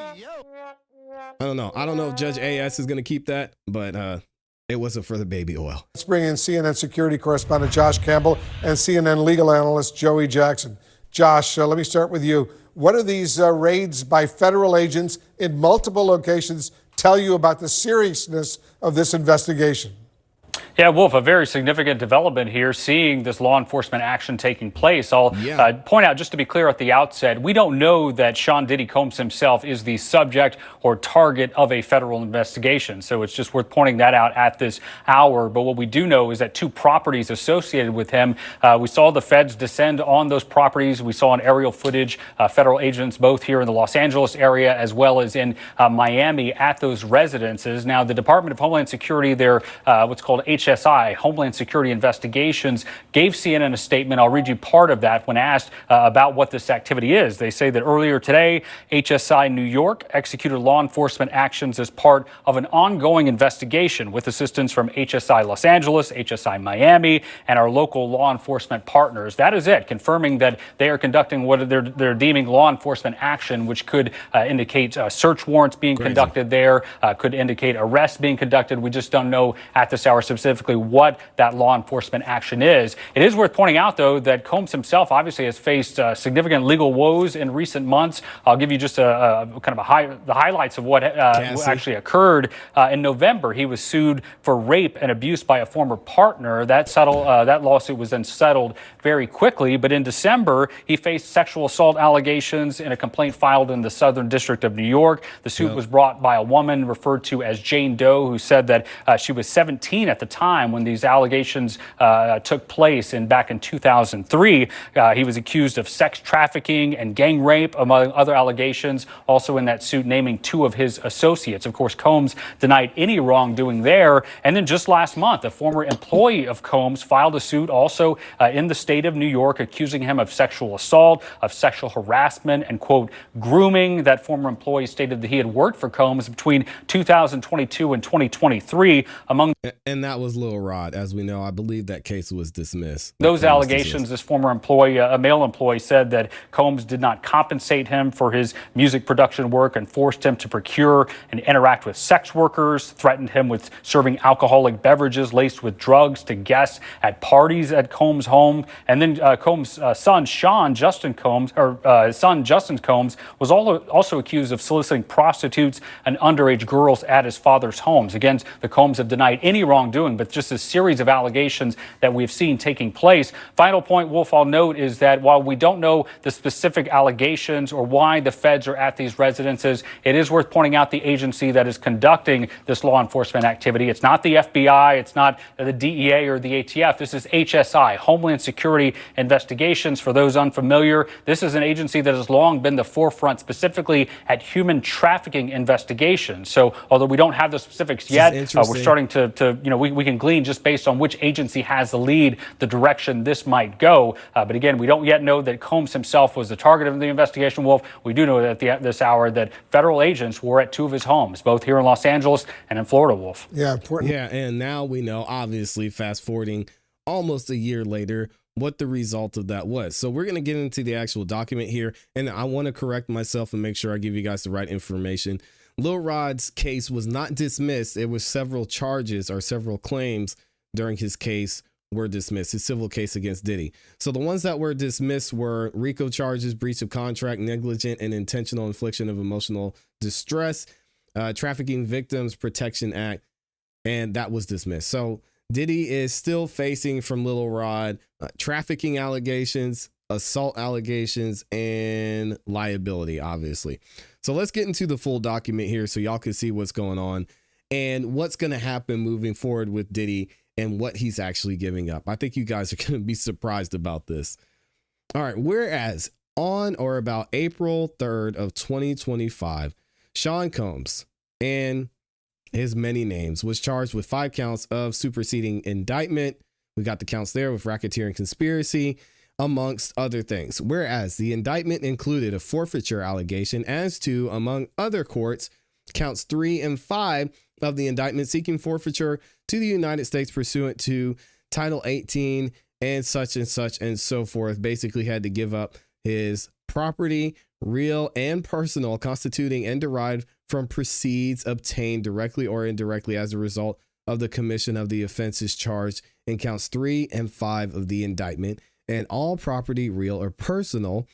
I don't know if Judge A.S. is going to keep that, but it wasn't for the baby oil. Let's bring in CNN security correspondent Josh Campbell and CNN legal analyst Joey Jackson. Josh, let me start with you. What do these raids by federal agents in multiple locations tell you about the seriousness of this investigation? Yeah, Wolf, a very significant development here, seeing this law enforcement action taking place. I'll point out, just to be clear at the outset, we don't know that Sean Diddy Combs himself is the subject or target of a federal investigation. So it's just worth pointing that out at this hour. But what we do know is that 2 properties associated with him, we saw the feds descend on those properties. We saw on aerial footage, federal agents both here in the Los Angeles area as well as in Miami at those residences. Now, the Department of Homeland Security, their what's called HSI, Homeland Security Investigations, gave CNN a statement. I'll read you part of that when asked about what this activity is. They say that earlier today, HSI New York executed law enforcement actions as part of an ongoing investigation with assistance from HSI Los Angeles, HSI Miami, and our local law enforcement partners. That is it, confirming that they are conducting what they're deeming law enforcement action, which could indicate search warrants being conducted there, could indicate arrests being conducted. We just don't know at this hour specifically what that law enforcement action is. It is worth pointing out, though, that Combs himself obviously has faced significant legal woes in recent months. I'll give you just the highlights of what actually occurred. In November, he was sued for rape and abuse by a former partner. That lawsuit was then settled very quickly. But in December, he faced sexual assault allegations in a complaint filed in the Southern District of New York. The suit was brought by a woman referred to as Jane Doe, who said that she was 17 at the time when these allegations took place back in 2003. He was accused of sex trafficking and gang rape, among other allegations, also in that suit naming 2 of his associates. Of course, Combs denied any wrongdoing there. And then just last month, a former employee of Combs filed a suit also in the state of New York, accusing him of sexual assault, of sexual harassment, and, quote, grooming. That former employee stated that he had worked for Combs between 2022 and 2023. And that was Lil Rod, as we know. I believe that case was dismissed. Those allegations, this former employee, a male employee, said that Combs did not compensate him for his music production work and forced him to procure and interact with sex workers, threatened him with serving alcoholic beverages laced with drugs to guests at parties at Combs' home. And then Combs' son, Justin Combs, was also accused of soliciting prostitutes and underage girls at his father's homes. Again, the Combs have denied any wrongdoing, but just a series of allegations that we've seen taking place. Final point, Wolf, I'll note is that while we don't know the specific allegations or why the feds are at these residences, it is worth pointing out the agency that is conducting this law enforcement activity. It's not the FBI, it's not the DEA or the ATF. This is HSI, Homeland Security Investigations. For those unfamiliar, this is an agency that has long been the forefront specifically at human trafficking investigations. So although we don't have the specifics yet, we're starting to we can glean just based on which agency has the lead, the direction this might go. But again, we don't yet know that Combs himself was the target of the investigation, Wolf. We do know that at this hour that federal agents were at 2 of his homes, both here in Los Angeles and in Florida, Wolf. Yeah, important. Yeah, and now we know, obviously, fast forwarding almost a year later, what the result of that was. So we're going to get into the actual document here, and I want to correct myself and make sure I give you guys the right information. Lil Rod's case was not dismissed. It was several charges or several claims during his case were dismissed, his civil case against Diddy. So the ones that were dismissed were RICO charges, breach of contract, negligent and intentional infliction of emotional distress, Trafficking Victims Protection Act, and that was dismissed. So Diddy is still facing from Lil Rod trafficking allegations, assault allegations, and liability, obviously. So let's get into the full document here so y'all can see what's going on and what's going to happen moving forward with Diddy and what he's actually giving up. I think you guys are going to be surprised about this. All right. Whereas on or about April 3rd of 2025, Sean Combs and his many names was charged with 5 counts of superseding indictment. We got the counts there with racketeering conspiracy, amongst other things. Whereas the indictment included a forfeiture allegation as to, among other courts, counts 3 and 5 of the indictment seeking forfeiture to the United States pursuant to Title 18 and such and so forth. Basically had to give up his property, real and personal, constituting and derived from proceeds obtained directly or indirectly as a result of the commission of the offenses charged in counts 3 and 5 of the indictment, and all property, real or personal,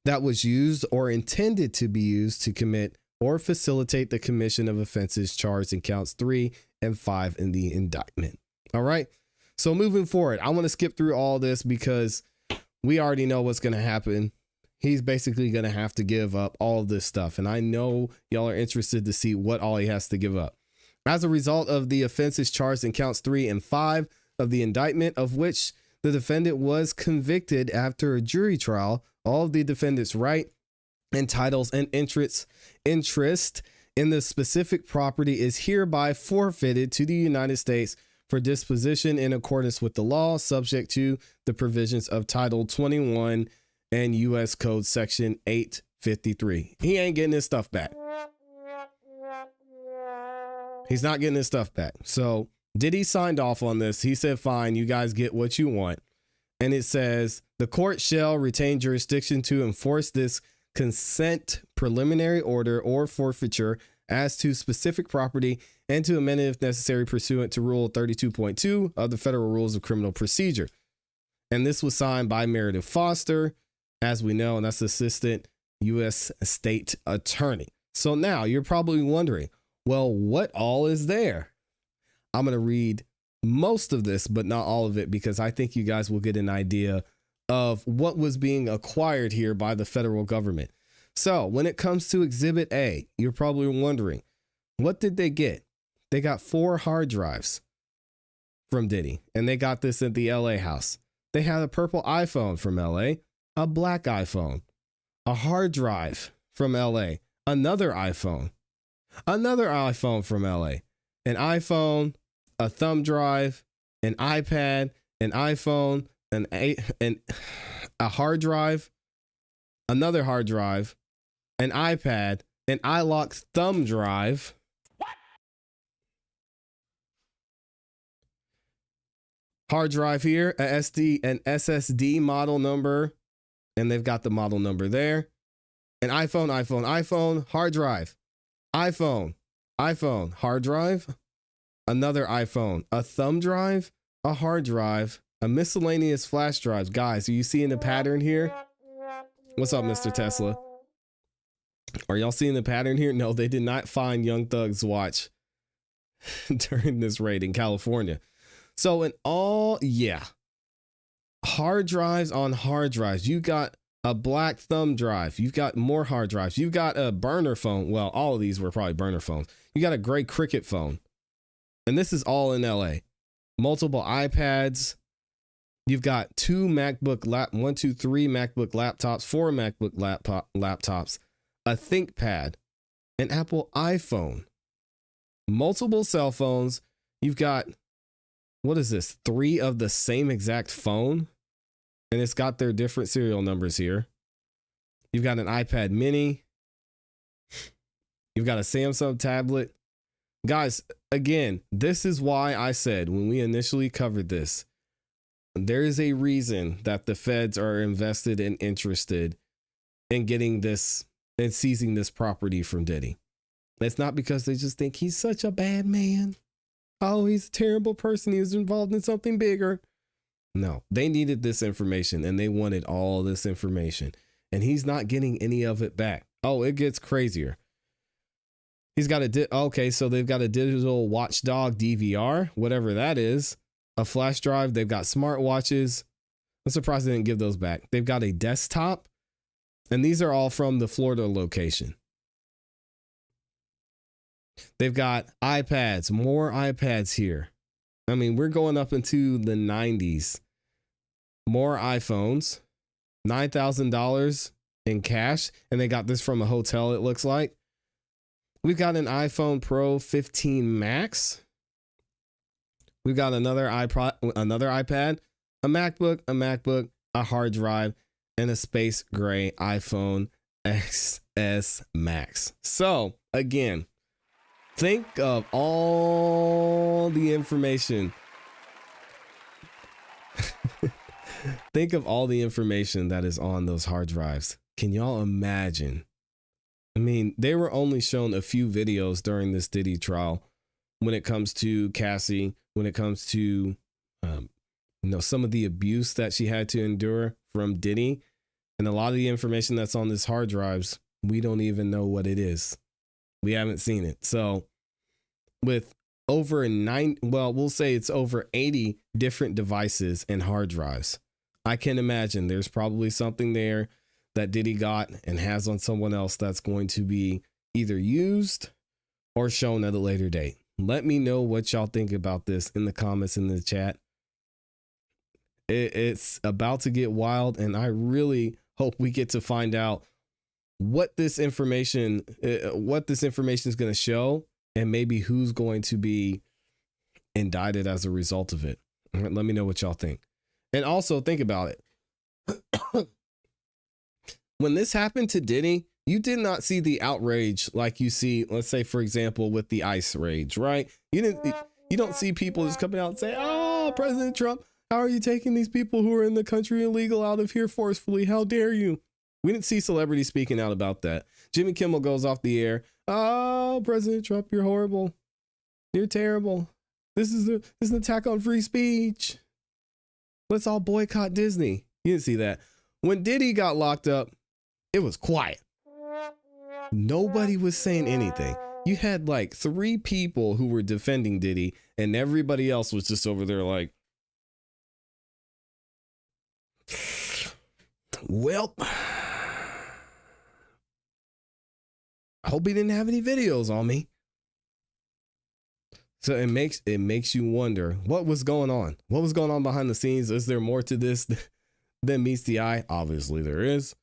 that was used or intended to be used to commit or facilitate the commission of offenses charged in counts 3 and 5 in the indictment. All right. So moving forward, I want to skip through all this because we already know what's going to happen. He's basically going to have to give up all of this stuff. And I know y'all are interested to see what all he has to give up. As a result of the offenses charged in counts 3 and 5 of the indictment, of which the defendant was convicted after a jury trial, all of the defendant's right and titles and interest in the specific property is hereby forfeited to the United States for disposition in accordance with the law, subject to the provisions of Title 21 and U.S. Code Section 853. He ain't getting his stuff back. He's not getting his stuff back. So Diddy signed off on this. He said, fine, you guys get what you want. And it says the court shall retain jurisdiction to enforce this consent preliminary order or forfeiture as to specific property and to amend it if necessary pursuant to Rule 32.2 of the Federal Rules of Criminal Procedure. And this was signed by Meredith Foster, as we know, and that's Assistant U.S. State Attorney. So now you're probably wondering, well, what all is there? I'm going to read most of this, but not all of it, because I think you guys will get an idea of what was being acquired here by the federal government. So when it comes to Exhibit A, you're probably wondering, what did they get? They got 4 hard drives from Diddy, and they got this at the LA house. They had a purple iPhone from LA, a black iPhone, a hard drive from LA, another iPhone from LA, an iPhone, a thumb drive, an iPad, an iPhone, a hard drive, another hard drive, an iPad, an iLock thumb drive. What? Hard drive here, an SSD model number, and they've got the model number there. An iPhone, hard drive, iPhone, hard drive, another iPhone, a thumb drive, a hard drive, a miscellaneous flash drives. Guys, are you seeing the pattern here? What's up, Mr. Tesla? Are y'all seeing the pattern here? No, they did not find Young Thug's watch during this raid in California. So in all, hard drives on hard drives. You got a black thumb drive. You've got more hard drives. You've got a burner phone. Well, all of these were probably burner phones. You got a gray Cricket phone. And this is all in LA. Multiple iPads. You've got 3 MacBook laptops, 4 MacBook laptops, a ThinkPad, an Apple iPhone, multiple cell phones. You've got, what is this? 3 of the same exact phone. And it's got their different serial numbers here. You've got an iPad mini. You've got a Samsung tablet. Guys, again, this is why I said when we initially covered this, there is a reason that the feds are invested and interested in getting this and seizing this property from Diddy. It's not because they just think he's such a bad man. Oh, he's a terrible person. He was involved in something bigger. No, they needed this information and they wanted all this information. And he's not getting any of it back. Oh, it gets crazier. He's got so they've got a digital watchdog DVR, whatever that is, a flash drive. They've got smartwatches. I'm surprised they didn't give those back. They've got a desktop, and these are all from the Florida location. They've got iPads, more iPads here. I mean, we're going up into the 90s. More iPhones, $9,000 in cash, and they got this from a hotel, it looks like. We've got an iPhone Pro 15 Max. We've got another iPad, a MacBook, a hard drive, and a space gray iPhone XS Max. So, again, think of all the information. Think of all the information that is on those hard drives. Can y'all imagine? I mean, they were only shown a few videos during this Diddy trial when it comes to Cassie, when it comes to, some of the abuse that she had to endure from Diddy. And a lot of the information that's on this hard drives, we don't even know what it is. We haven't seen it. So with over we'll say it's over 80 different devices and hard drives. I can imagine there's probably something there that Diddy got and has on someone else that's going to be either used or shown at a later date. Let me know what y'all think about this in the comments in the chat. It's about to get wild, and I really hope we get to find out what this information is going to show, and maybe who's going to be indicted as a result of it. Let me know what y'all think. And also think about it. When this happened to Diddy, you did not see the outrage like you see, let's say, for example, with the ICE rage, right? You don't see people just coming out and say, "Oh, President Trump, how are you taking these people who are in the country illegal out of here forcefully? How dare you?" We didn't see celebrities speaking out about that. Jimmy Kimmel goes off the air. "Oh, President Trump, you're horrible. You're terrible. This is an attack on free speech. Let's all boycott Disney." You didn't see that. When Diddy got locked up, it was quiet. Nobody was saying anything. You had like 3 people who were defending Diddy, and everybody else was just over there like, "Well, I hope he didn't have any videos on me." So it makes you wonder what was going on. What was going on behind the scenes? Is there more to this than meets the eye? Obviously there is.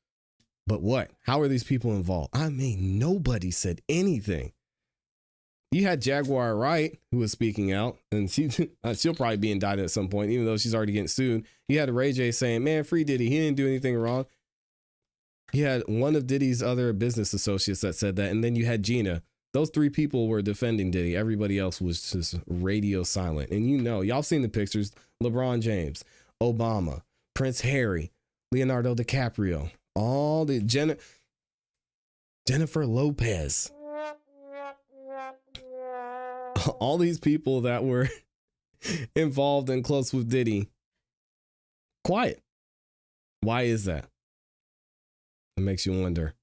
But what? How are these people involved? I mean, nobody said anything. You had Jaguar Wright, who was speaking out, and she'll probably be indicted at some point, even though she's already getting sued. You had Ray J saying, "Man, free Diddy. He didn't do anything wrong." You had one of Diddy's other business associates that said that. And then you had Gina. Those 3 people were defending Diddy. Everybody else was just radio silent. And y'all seen the pictures. LeBron James, Obama, Prince Harry, Leonardo DiCaprio, all the Jennifer Lopez. All these people that were involved and close with Diddy, quiet. Why is that? It makes you wonder.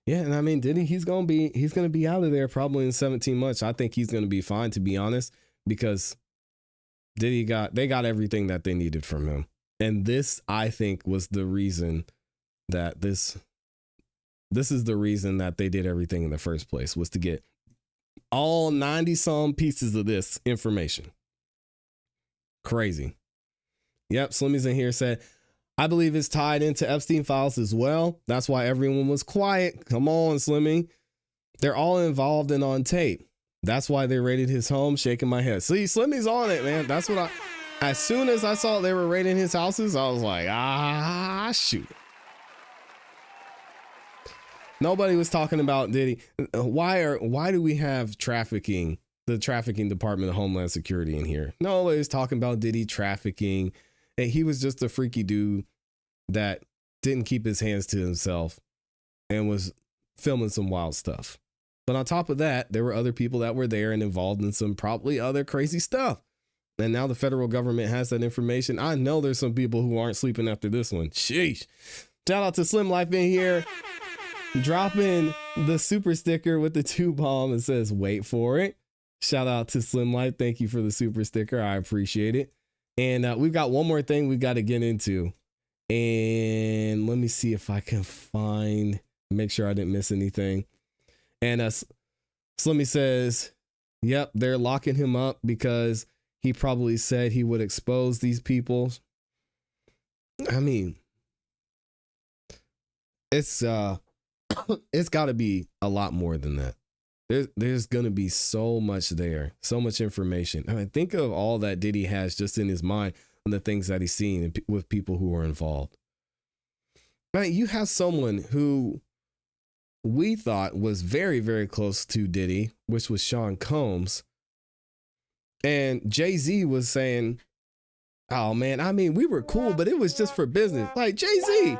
Yeah, and I mean, Diddy, he's gonna be out of there probably in 17 months. I think he's gonna be fine, to be honest, because they got everything that they needed from him. And this, I think, was the reason that this is the reason that they did everything in the first place, was to get all 90 some pieces of this information. Crazy. Yep, Slimmy's in here said, "I believe it's tied into Epstein files as well. That's why everyone was quiet." Come on, Slimmy. They're all involved and on tape. That's why they raided his home. Shaking my head. See, Slimmy's on it, man. That's what as soon as I saw they were raiding his houses, I was like, shoot. Nobody was talking about Diddy. Why do we have the trafficking department of Homeland Security in here? Nobody's talking about Diddy trafficking. And he was just a freaky dude that didn't keep his hands to himself and was filming some wild stuff. But on top of that, there were other people that were there and involved in some probably other crazy stuff. And now the federal government has that information. I know there's some people who aren't sleeping after this one. Sheesh. Shout out to Slim Life in here, dropping the super sticker with the 2 bomb. It says, "Wait for it." Shout out to Slim Life. Thank you for the super sticker. I appreciate it. And we've got one more thing we got to get into. And let me see if I can make sure I didn't miss anything. And Slimmy says, yep, they're locking him up because he probably said he would expose these people. I mean, it's got to be a lot more than that. There's going to be so much there, so much information. I mean, think of all that Diddy has just in his mind and the things that he's seen with people who are involved. Right? You have someone who we thought was very, very close to Diddy, which was Sean Combs. And Jay-Z was saying, "Oh man, I mean, we were cool, but it was just for business." Like, Jay-Z,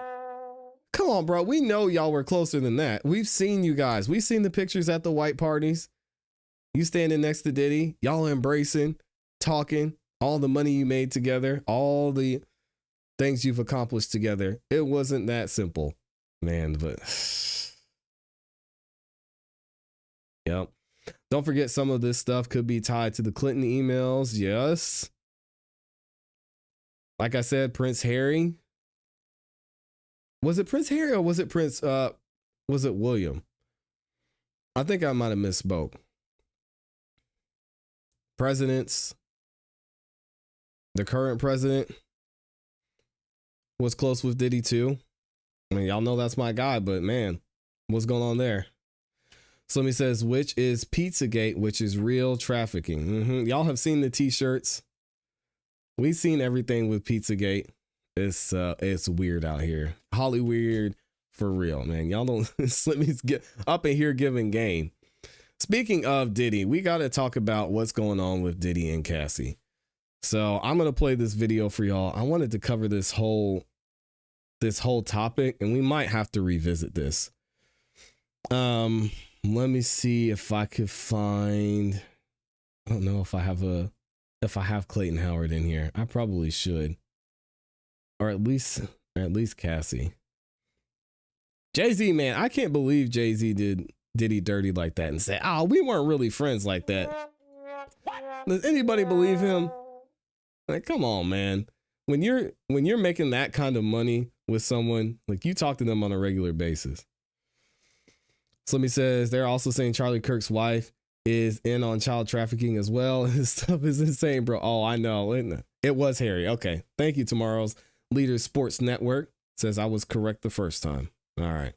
come on, bro. We know y'all were closer than that. We've seen you guys. We've seen the pictures at the white parties. You standing next to Diddy, y'all embracing, talking, all the money you made together, all the things you've accomplished together. It wasn't that simple, man, but yep. Don't forget, some of this stuff could be tied to the Clinton emails. Yes. Like I said, Prince Harry. Was it Prince Harry or was it was it William? I think I might have misspoke. Presidents. The current president was close with Diddy too. I mean, y'all know that's my guy, but man, what's going on there? Somebody says, which is Pizzagate, which is real trafficking. Y'all have seen the t-shirts. We've seen everything with Pizzagate. It's weird out here. Hollywood for real, man. Y'all don't let me get up in here giving game. Speaking of Diddy, we got to talk about what's going on with Diddy and Cassie. So I'm going to play this video for y'all. I wanted to cover this whole topic, and we might have to revisit this. Let me see if I could find, I don't know if I have Clayton Howard in here. I probably should. Or at least Cassie. Jay-Z, man, I can't believe Jay-Z did Diddy dirty like that and say, oh, we weren't really friends like that. Does anybody believe him? Like, come on, man. When you're making that kind of money with someone, like, you talk to them on a regular basis. Somebody says they're also saying Charlie Kirk's wife is in on child trafficking as well. This stuff is insane, bro. Oh, I know. It was Harry. Okay. Thank you, Tomorrow's Leader Sports Network. Says I was correct the first time. All right.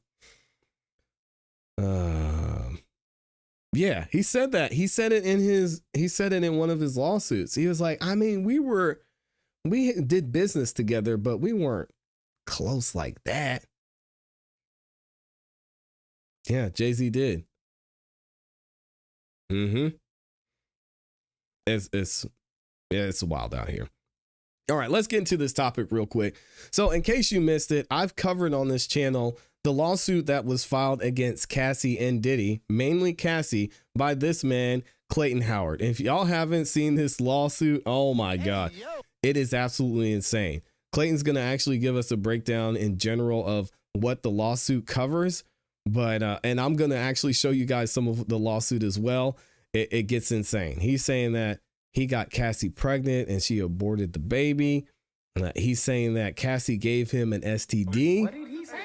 Yeah, he said that. He said it in one of his lawsuits. He was like, I mean, we did business together, but we weren't close like that. Yeah, Jay-Z did. It's wild out here. All right, let's get into this topic real quick. So in case you missed it, I've covered on this channel the lawsuit that was filed against Cassie and Diddy, mainly Cassie, by this man, Clayton Howard. And if y'all haven't seen this lawsuit, oh my God, it is absolutely insane. Clayton's going to actually give us a breakdown in general of what the lawsuit covers. But and I'm going to actually show you guys some of the lawsuit as well. It gets insane. He's saying that he got Cassie pregnant and she aborted the baby. He's saying that Cassie gave him an STD. What did he say?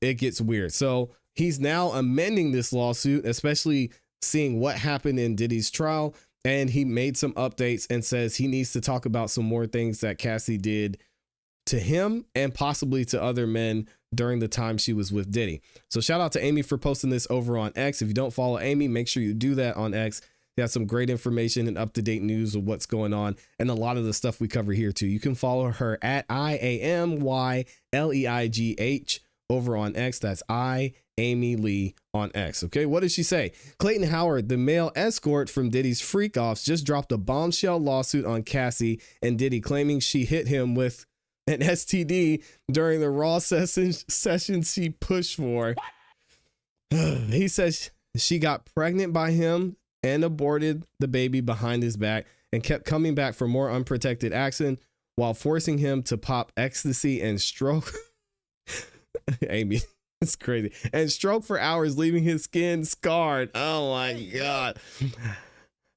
It gets weird. So he's now amending this lawsuit, especially seeing what happened in Diddy's trial. And he made some updates and says he needs to talk about some more things that Cassie did to him and possibly to other men during the time she was with Diddy. So shout out to Amy for posting this over on X. If you don't follow Amy, make sure you do that on X. They have some great information and up-to-date news of what's going on and a lot of the stuff we cover here too. You can follow her at IAMYLEIGH over on X. That's Amy Lee on X. Okay, what did she say? Clayton Howard, the male escort from Diddy's freak-offs, just dropped a bombshell lawsuit on Cassie and Diddy, claiming she hit him with an STD during the raw session she pushed for. He says she got pregnant by him and aborted the baby behind his back and kept coming back for more unprotected action while forcing him to pop ecstasy and stroke. Amy, it's crazy. And stroke for hours, leaving his skin scarred. Oh my God.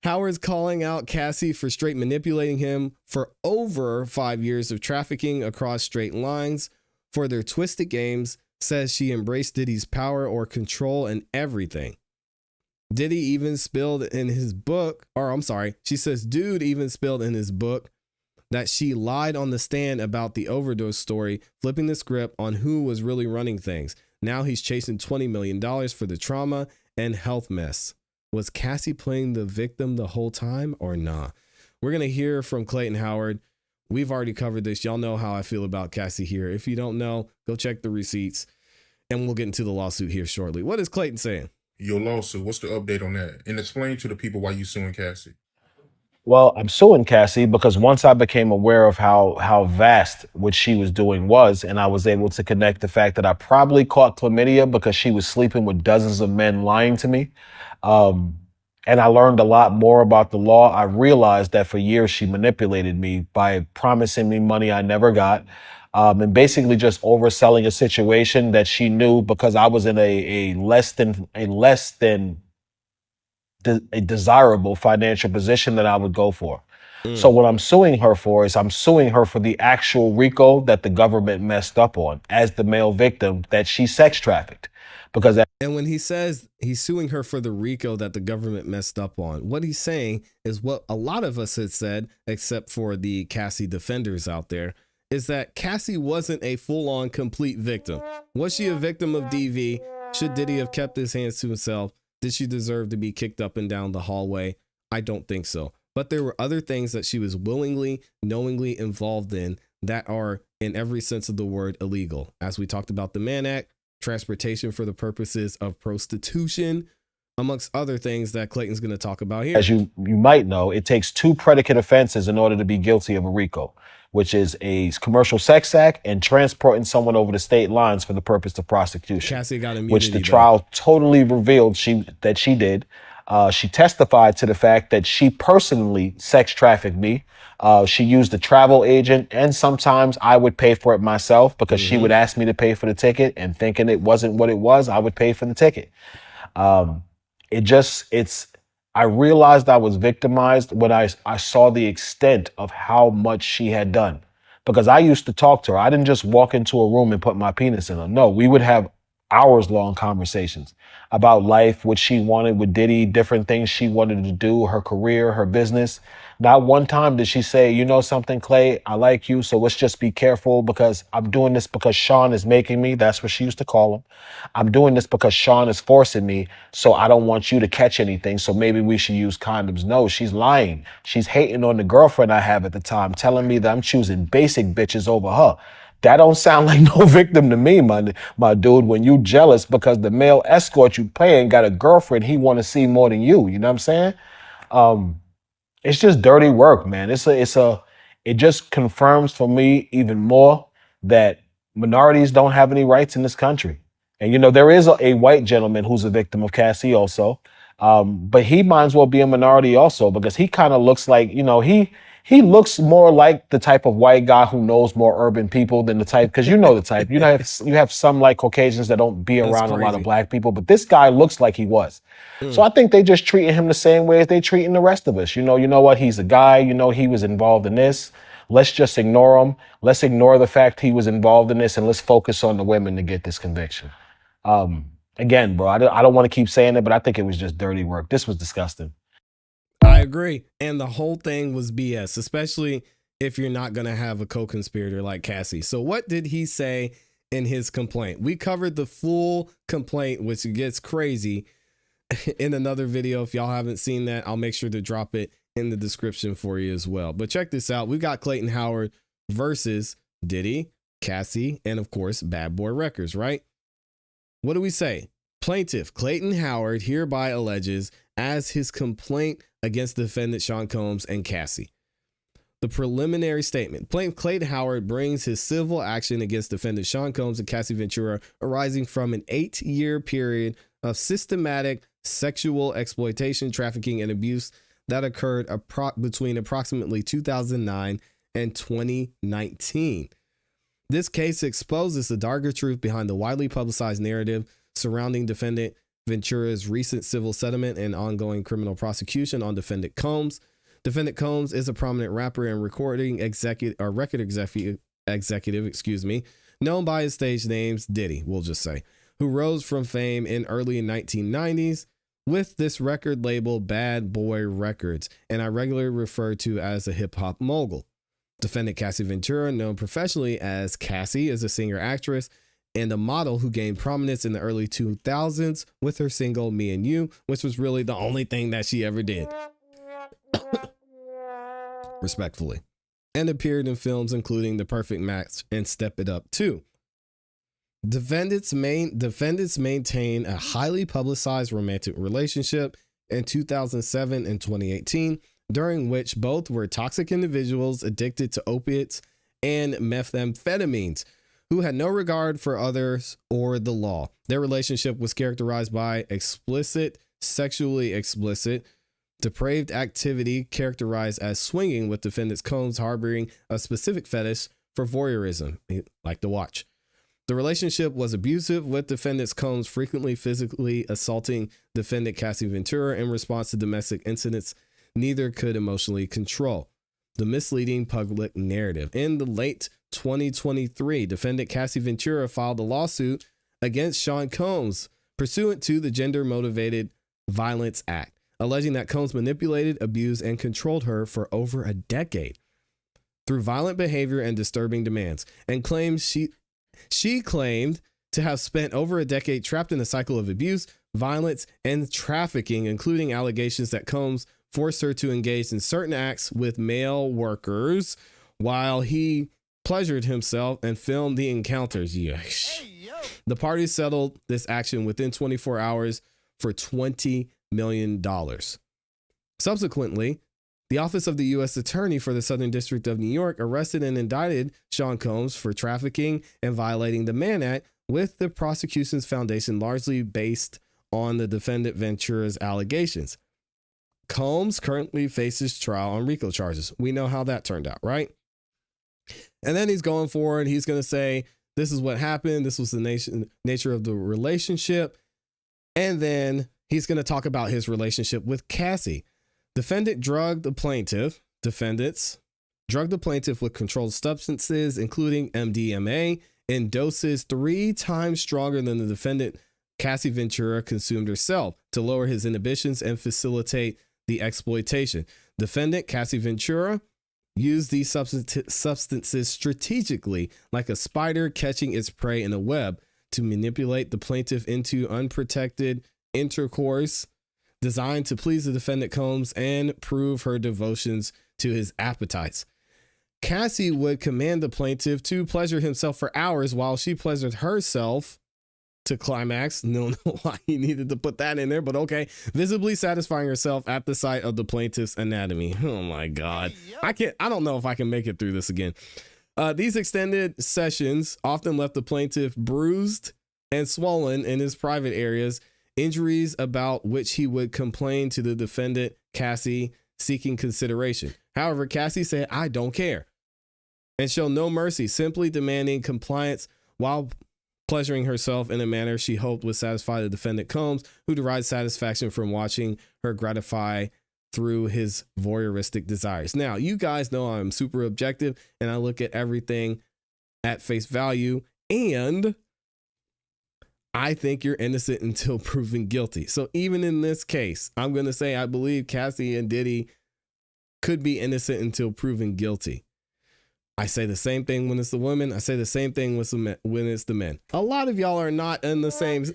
Howard's calling out Cassie for straight manipulating him for over 5 years of trafficking across straight lines for their twisted games, says she embraced Diddy's power or control and everything. Diddy even spilled in his book, she says dude even spilled in his book that she lied on the stand about the overdose story, flipping the script on who was really running things. Now he's chasing $20 million for the trauma and health mess. Was Cassie playing the victim the whole time or nah? We're going to hear from Clayton Howard. We've already covered this. Y'all know how I feel about Cassie here. If you don't know, go check the receipts and we'll get into the lawsuit here shortly. What is Clayton saying? Your lawsuit, what's the update on that? And explain to the people why you suing Cassie. Well, I'm suing Cassie because once I became aware of how vast what she was doing was, and I was able to connect the fact that I probably caught chlamydia because she was sleeping with dozens of men lying to me. And I learned a lot more about the law. I realized that for years she manipulated me by promising me money I never got, and basically just overselling a situation that she knew because I was in a less than a desirable financial position that I would go for. So what I'm suing her for is I'm suing her for the actual RICO that the government messed up on as the male victim that she sex trafficked. Because and when he says he's suing her for the RICO that the government messed up on, what he's saying is what a lot of us had said, except for the Cassie defenders out there, is that Cassie wasn't a full-on complete victim. Was she a victim of DV? Should Diddy have kept his hands to himself? Did she deserve to be kicked up and down the hallway? I don't think so. But there were other things that she was willingly, knowingly involved in that are, in every sense of the word, illegal. As we talked about the Mann Act, transportation for the purposes of prostitution, amongst other things that Clayton's going to talk about here. As you might know, it takes 2 predicate offenses in order to be guilty of a RICO, which is a commercial sex act and transporting someone over the state lines for the purpose of prostitution. Cassie got immunity, which the trial totally revealed that she did. She testified to the fact that she personally sex trafficked me. She used a travel agent, and sometimes I would pay for it myself because she would ask me to pay for the ticket, and thinking it wasn't what it was, I would pay for the ticket. I realized I was victimized when I saw the extent of how much she had done, because I used to talk to her. I didn't just walk into a room and put my penis in her. No, we would have hours-long conversations about life, what she wanted with Diddy, different things she wanted to do, her career, her business. Not one time did she say, you know something, Clay, I like you, so let's just be careful because I'm doing this because Sean is making me. That's what she used to call him. I'm doing this because Sean is forcing me, so I don't want you to catch anything, so maybe we should use condoms. No, she's lying. She's hating on the girlfriend I have at the time, telling me that I'm choosing basic bitches over her. That don't sound like no victim to me, my dude, when you jealous because the male escort you paying got a girlfriend he want to see more than you. You know what I'm saying? It's just dirty work, man. It just confirms for me even more that minorities don't have any rights in this country. And, you know, there is a white gentleman who's a victim of Cassie also. But he might as well be a minority also, because he kind of looks like, you know, he looks more like the type of white guy who knows more urban people than the type, because you know the type. You have some like Caucasians that don't be around a lot of black people, but this guy looks like he was. So I think they just treating him the same way as they treating the rest of us. You know what? He's a guy, you know, he was involved in this. Let's just ignore him. Let's ignore the fact he was involved in this, and let's focus on the women to get this conviction. Again, bro, I don't want to keep saying it, but I think it was just dirty work. This was disgusting. I agree. And the whole thing was BS, especially if you're not going to have a co-conspirator like Cassie. So what did he say in his complaint? We covered the full complaint, which gets crazy, in another video. If y'all haven't seen that, I'll make sure to drop it in the description for you as well. But check this out. We've got Clayton Howard versus Diddy, Cassie, and of course, Bad Boy Records, right? What do we say? Plaintiff Clayton Howard hereby alleges as his complaint against defendant Sean Combs and Cassie. The preliminary statement. Plaintiff Clayton Howard brings his civil action against defendant Sean Combs and Cassie Ventura arising from an 8-year period of systematic sexual exploitation, trafficking, and abuse that occurred between approximately 2009 and 2019. This case exposes the darker truth behind the widely publicized narrative surrounding defendant Ventura's recent civil settlement and ongoing criminal prosecution on defendant Combs. Defendant Combs is a prominent rapper and record executive, known by his stage names Diddy, we'll just say, who rose from fame in early 1990s with this record label Bad Boy Records, and I regularly refer to as a hip-hop mogul. Defendant Cassie Ventura, known professionally as Cassie, is a singer-actress and a model who gained prominence in the early 2000s with her single Me and You, which was really the only thing that she ever did. Respectfully. And appeared in films including The Perfect Match and Step It Up 2. Defendants maintain a highly publicized romantic relationship in 2007 and 2018, during which both were toxic individuals addicted to opiates and methamphetamines, who had no regard for others or the law. Their relationship was characterized by sexually explicit, depraved activity characterized as swinging, with defendants Combs harboring a specific fetish for voyeurism, like to watch. The relationship was abusive, with defendants Combs frequently physically assaulting defendant Cassie Ventura in response to domestic incidents neither could emotionally control. The misleading public narrative. In the late 2023, defendant Cassie Ventura filed a lawsuit against Sean Combs pursuant to the Gender Motivated Violence Act, alleging that Combs manipulated, abused, and controlled her for over a decade through violent behavior and disturbing demands, and claims she claimed to have spent over a decade trapped in a cycle of abuse, violence, and trafficking, including allegations that Combs forced her to engage in certain acts with male workers while he pleasured himself and filmed the encounters. The parties settled this action within 24 hours for $20 million. Subsequently, the Office of the U.S. Attorney for the Southern District of New York arrested and indicted Sean Combs for trafficking and violating the Mann Act, with the prosecution's foundation largely based on the defendant Ventura's allegations. Combs currently faces trial on RICO charges. We know how that turned out, right? And then he's going forward. He's going to say, this is what happened. This was the nature of the relationship. And then he's going to talk about his relationship with Cassie. Defendants drugged the plaintiff with controlled substances, including MDMA, in doses 3 times stronger than the defendant Cassie Ventura consumed herself to lower his inhibitions and facilitate the exploitation. Defendant Cassie Ventura used these substances strategically, like a spider catching its prey in a web, to manipulate the plaintiff into unprotected intercourse designed to please the defendant Combs and prove her devotions to his appetites. Cassie would command the plaintiff to pleasure himself for hours while she pleasured herself to climax. No, why he needed to put that in there, but okay. Visibly satisfying herself at the sight of the plaintiff's anatomy. Oh my God. I don't know if I can make it through this again. These extended sessions often left the plaintiff bruised and swollen in his private areas, injuries about which he would complain to the defendant, Cassie, seeking consideration. However, Cassie said, "I don't care," and showed no mercy, simply demanding compliance while pleasuring herself in a manner she hoped would satisfy the defendant Combs, who derived satisfaction from watching her gratify through his voyeuristic desires. Now, you guys know I'm super objective and I look at everything at face value, and I think you're innocent until proven guilty. So even in this case, I'm going to say I believe Cassie and Diddy could be innocent until proven guilty. I say the same thing when it's the women. I say the same thing when it's the men. A lot of y'all are not in the same,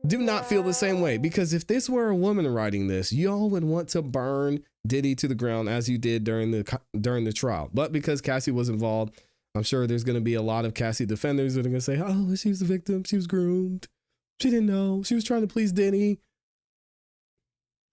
do not feel the same way, because if this were a woman writing this, y'all would want to burn Diddy to the ground as you did during the trial. But because Cassie was involved, I'm sure there's going to be a lot of Cassie defenders that are going to say, oh, she was the victim. She was groomed. She didn't know. She was trying to please Diddy.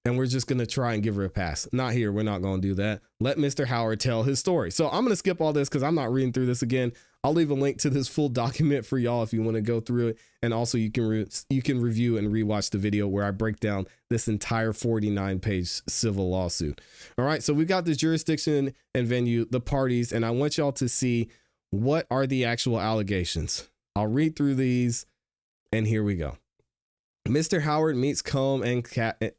And we're just going to try and give her a pass. Not here. We're not going to do that. Let Mr. Howard tell his story. So I'm going to skip all this because I'm not reading through this again. I'll leave a link to this full document for y'all if you want to go through it. And also you can review and rewatch the video where I break down this entire 49-page civil lawsuit. All right. So we've got the jurisdiction and venue, the parties, and I want y'all to see what are the actual allegations. I'll read through these and here we go. Mr. Howard meets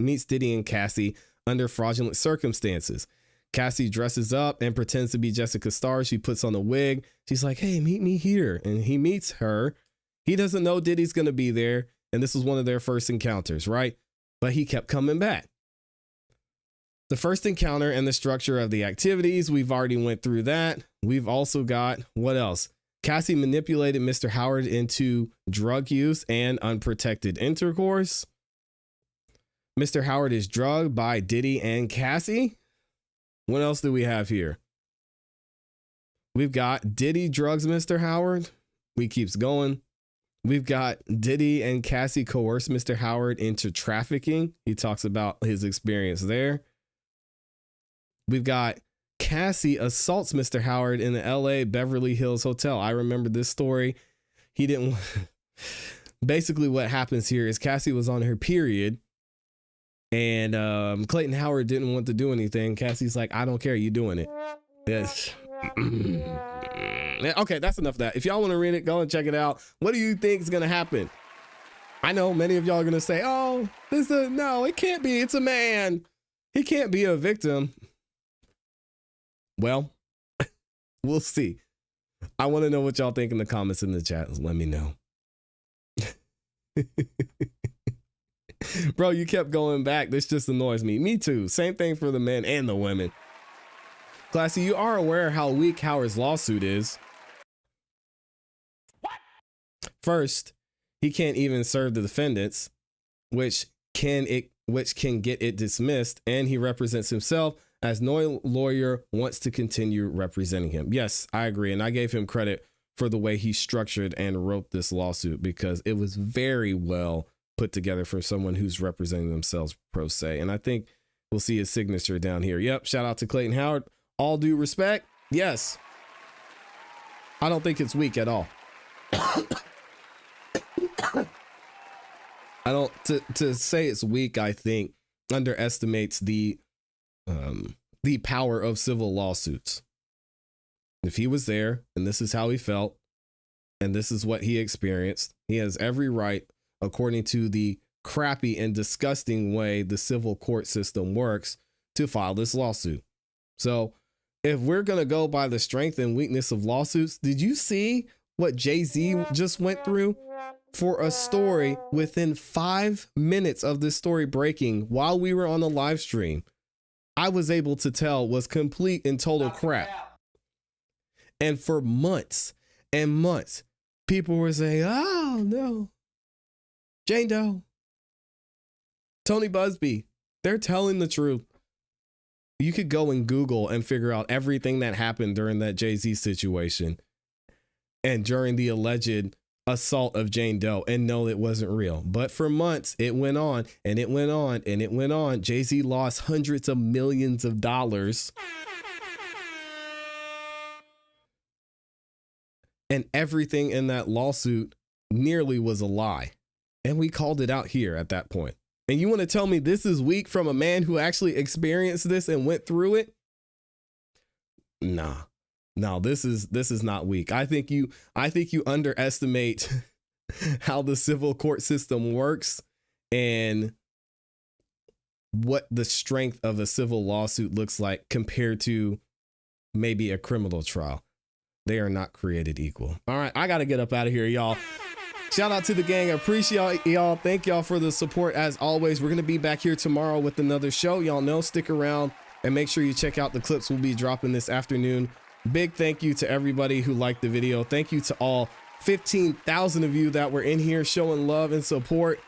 meets Diddy and Cassie under fraudulent circumstances. Cassie dresses up and pretends to be Jessica Starr. She puts on a wig. She's like, hey, meet me here. And he meets her. He doesn't know Diddy's going to be there. And this was one of their first encounters, right? But he kept coming back. The first encounter and the structure of the activities, we've already went through that. We've also got, what else? Cassie manipulated Mr. Howard into drug use and unprotected intercourse. Mr. Howard is drugged by Diddy and Cassie. What else do we have here? We've got Diddy drugs Mr. Howard. We keeps going. We've got Diddy and Cassie coerce Mr. Howard into trafficking. He talks about his experience there. We've got Cassie assaults Mr. Howard in the LA Beverly Hills hotel. I remember this story. He didn't. Basically, what happens here is Cassie was on her period and Clayton Howard didn't want to do anything. Cassie's like, I don't care. You doing it. Yes. Okay, that's enough of that. If y'all want to read it, go and check it out. What do you think is going to happen? I know many of y'all are going to say, oh, no, it can't be. It's a man. He can't be a victim. Well, we'll see. I want to know what y'all think in the comments in the chat. Let me know. Bro, you kept going back. This just annoys me. Me too. Same thing for the men and the women. ClassE, you are aware how weak Howard's lawsuit is. What? First, he can't even serve the defendants, which can get it dismissed, and he represents himself as no lawyer wants to continue representing him. Yes, I agree, and I gave him credit for the way he structured and wrote this lawsuit because it was very well put together for someone who's representing themselves pro se. And I think we'll see his signature down here. Yep, shout out to Clayton Howard. All due respect, yes. I don't think it's weak at all. I don't to say it's weak, I think underestimates the power of civil lawsuits. If he was there and this is how he felt and this is what he experienced, he has every right, according to the crappy and disgusting way the civil court system works, to file this lawsuit. So if we're going to go by the strength and weakness of lawsuits, did you see what Jay-Z just went through? For a story within 5 minutes of this story breaking while we were on the live stream, I was able to tell was complete and total crap. And for months and months, people were saying, oh no, Jane Doe, Tony Busby, they're telling the truth. You could go and Google and figure out everything that happened during that Jay-Z situation and during the alleged assault of Jane Doe and know it wasn't real. But for months, it went on and it went on and it went on. Jay-Z lost hundreds of millions of dollars. And everything in that lawsuit nearly was a lie. And we called it out here at that point. And you want to tell me this is weak from a man who actually experienced this and went through it? Nah. No, this is not weak. I think you underestimate how the civil court system works and what the strength of a civil lawsuit looks like compared to maybe a criminal trial. They are not created equal. All right, I got to get up out of here, y'all. Shout out to the gang. I appreciate y'all. Thank y'all for the support as always. We're going to be back here tomorrow with another show. Y'all know, stick around and make sure you check out the clips we'll be dropping this afternoon. Big thank you to everybody who liked the video. Thank you to all 15,000 of you that were in here showing love and support.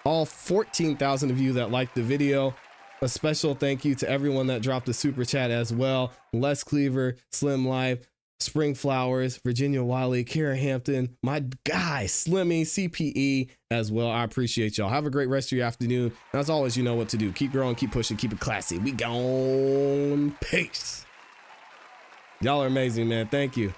All 14,000 of you that liked the video. A special thank you to everyone that dropped a super chat as well. Les Cleaver, Slim Life, Spring Flowers, Virginia Wiley, Kara Hampton, my guy, Slimmy, CPE as well. I appreciate y'all. Have a great rest of your afternoon. And as always, you know what to do. Keep growing, keep pushing, keep it classy. We gone. Peace. Y'all are amazing, man. Thank you.